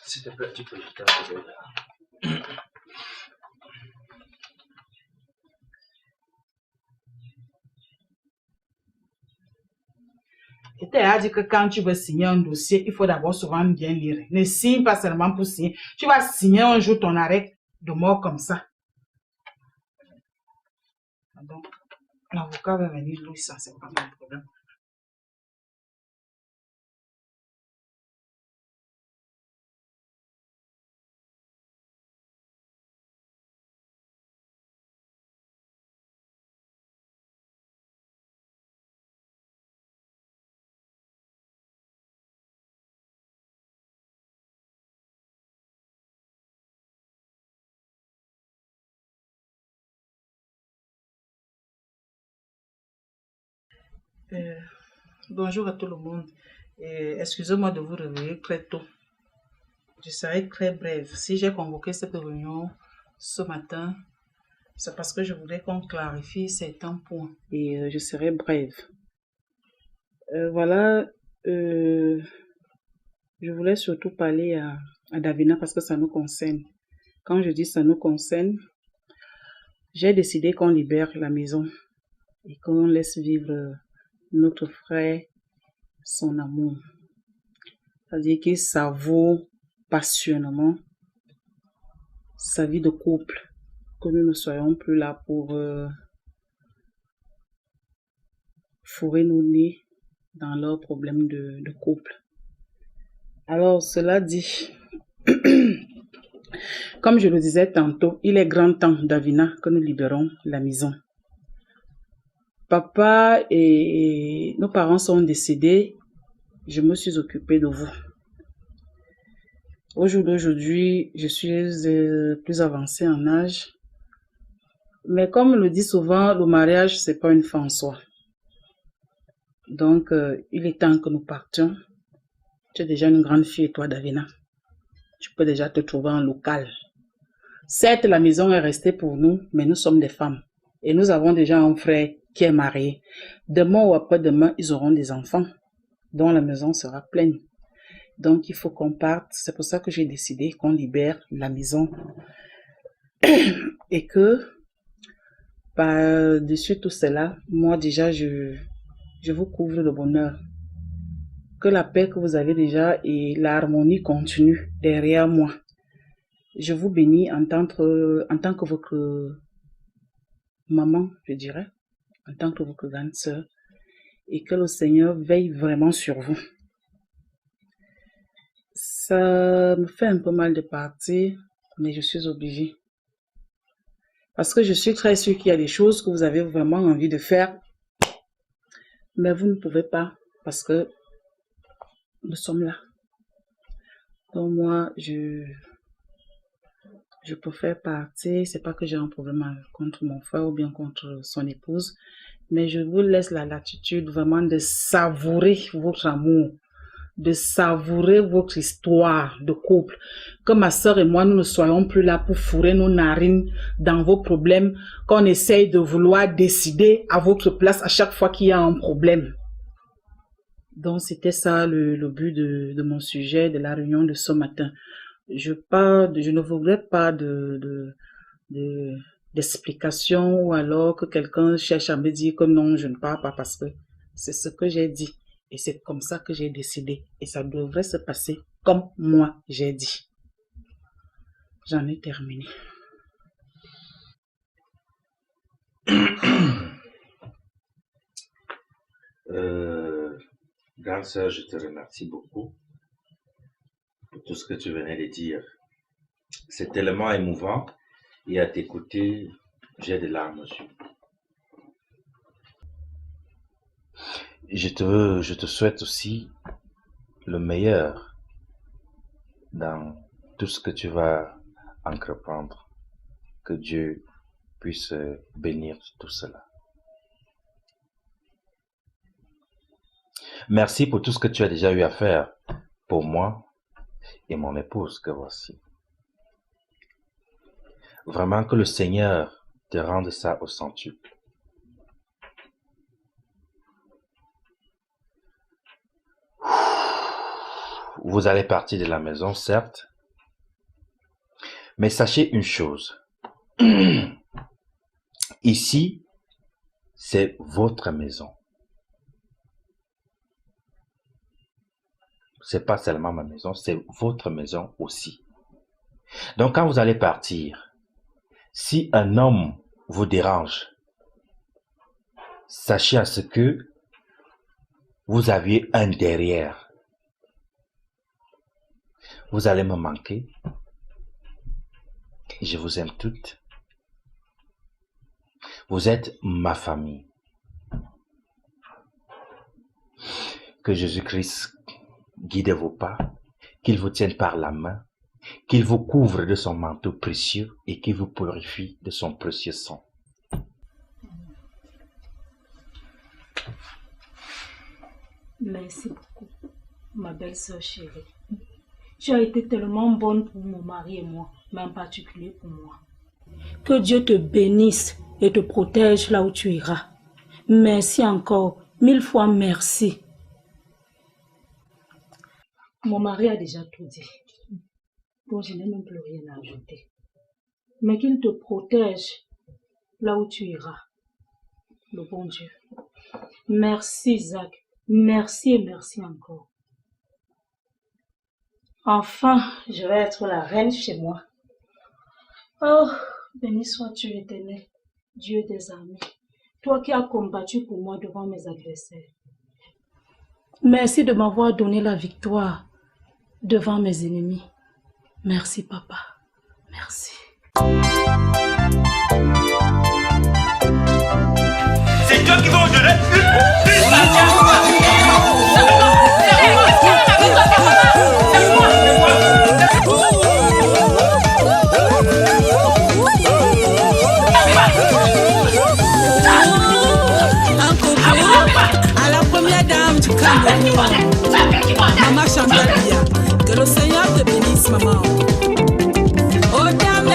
S'il te plaît, tu peux le faire. Et Terre a dit que quand tu veux signer un dossier, il faut d'abord souvent bien lire. Ne signe pas seulement pour signer. Tu vas signer un jour ton arrêt de mort comme ça. Donc, l'avocat va venir, lui, ça, c'est pas mon problème. Bonjour à tout le monde. Excusez-moi de vous réveiller très tôt. Je serai très brève. Si j'ai convoqué cette réunion ce matin, c'est parce que je voulais qu'on clarifie certains points. Et je serai brève. Voilà. Je voulais surtout parler à Davina parce que ça nous concerne. Quand je dis ça nous concerne, j'ai décidé qu'on libère la maison et qu'on laisse vivre notre frère son amour. C'est-à-dire qu'il savoure passionnément sa vie de couple, que nous ne soyons plus là pour fourrer nos nez dans leurs problèmes de couple. Alors, cela dit, comme je le disais tantôt, il est grand temps, Davina, que nous libérons la maison. Papa et nos parents sont décédés. Je me suis occupée de vous. Au jour d'aujourd'hui, je suis plus avancée en âge. Mais comme le dit souvent, le mariage, c'est pas une fin en soi. Donc, il est temps que nous partions. Tu es déjà une grande fille, toi, Davina. Tu peux déjà te trouver en local. Certes, la maison est restée pour nous, mais nous sommes des femmes. Et nous avons déjà un frère qui est marié. Demain ou après-demain, ils auront des enfants, dont la maison sera pleine. Donc, il faut qu'on parte. C'est pour ça que j'ai décidé qu'on libère la maison. Et que, par-dessus tout cela, moi déjà, je vous couvre de bonheur. Que la paix que vous avez déjà et l'harmonie continue derrière moi. je vous bénis en tant que votre maman, je dirais, en tant que votre grande sœur, et que le Seigneur veille vraiment sur vous. Ça me fait un peu mal de partir, mais je suis obligée. Parce que je suis très sûre qu'il y a des choses que vous avez vraiment envie de faire, mais vous ne pouvez pas, parce que nous sommes là. Donc moi, je préfère partir. C'est pas que j'ai un problème contre mon frère ou bien contre son épouse, mais je vous laisse la latitude vraiment de savourer votre amour, de savourer votre histoire de couple. Que ma soeur et moi, nous ne soyons plus là pour fourrer nos narines dans vos problèmes, qu'on essaye de vouloir décider à votre place à chaque fois qu'il y a un problème. Donc, c'était ça le but de mon sujet, de la réunion de ce matin. Je ne voudrais pas d'explication ou alors que quelqu'un cherche à me dire que non, je ne parle pas parce que c'est ce que j'ai dit. Et c'est comme ça que j'ai décidé. Et ça devrait se passer comme moi j'ai dit. J'en ai terminé. Grande sœur, je te remercie beaucoup pour tout ce que tu venais de dire. C'est tellement émouvant et à t'écouter, j'ai des larmes aux yeux. Je te souhaite aussi le meilleur dans tout ce que tu vas entreprendre. Que Dieu puisse bénir tout cela. Merci pour tout ce que tu as déjà eu à faire pour moi et mon épouse que voici. Vraiment que le Seigneur te rende ça au centuple. Vous allez partir de la maison, certes, mais sachez une chose. Ici, c'est votre maison. C'est pas seulement ma maison, c'est votre maison aussi. Donc, quand vous allez partir, si un homme vous dérange, sachez à ce que vous aviez un derrière. Vous allez me manquer. Je vous aime toutes. Vous êtes ma famille. Que Jésus-Christ guide vos pas, qu'il vous tienne par la main, qu'il vous couvre de son manteau précieux et qu'il vous purifie de son précieux sang. Merci beaucoup, ma belle sœur chérie. Tu as été tellement bonne pour mon mari et moi, mais en particulier pour moi. Que Dieu te bénisse et te protège là où tu iras. Merci encore, 1000 fois merci. Mon mari a déjà tout dit. Bon, je n'ai même plus rien à ajouter. Mais qu'il te protège là où tu iras. Le bon Dieu. Merci, Zach. Merci et merci encore. Enfin, je vais être la reine chez moi. Oh, béni sois-tu éternel, Dieu des armées. Toi qui as combattu pour moi devant mes adversaires. Merci de m'avoir donné la victoire devant mes ennemis. Merci, papa. Merci. C'est toi qui vas me donner à la première dame du Cameroun, Maman Chandalia, que le Seigneur te bénisse, maman. Oh, dame,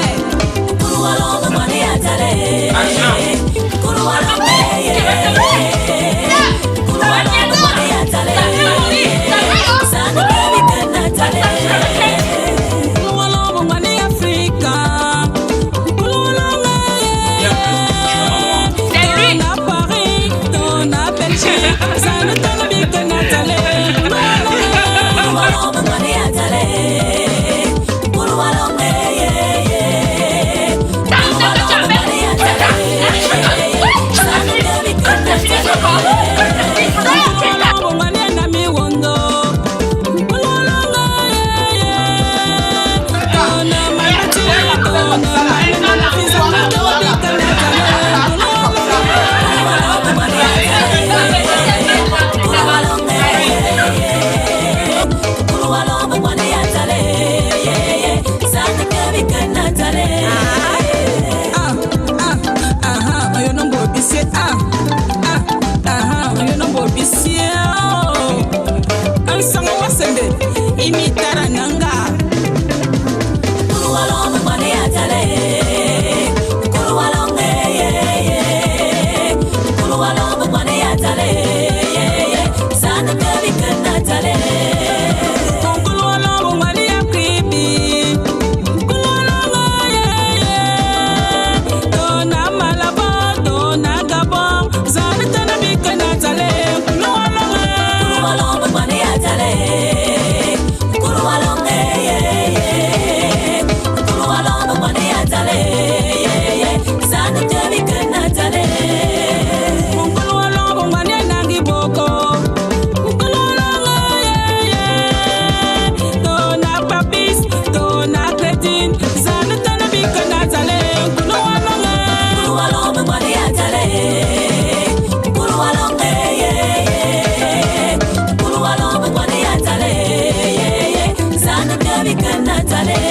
Natale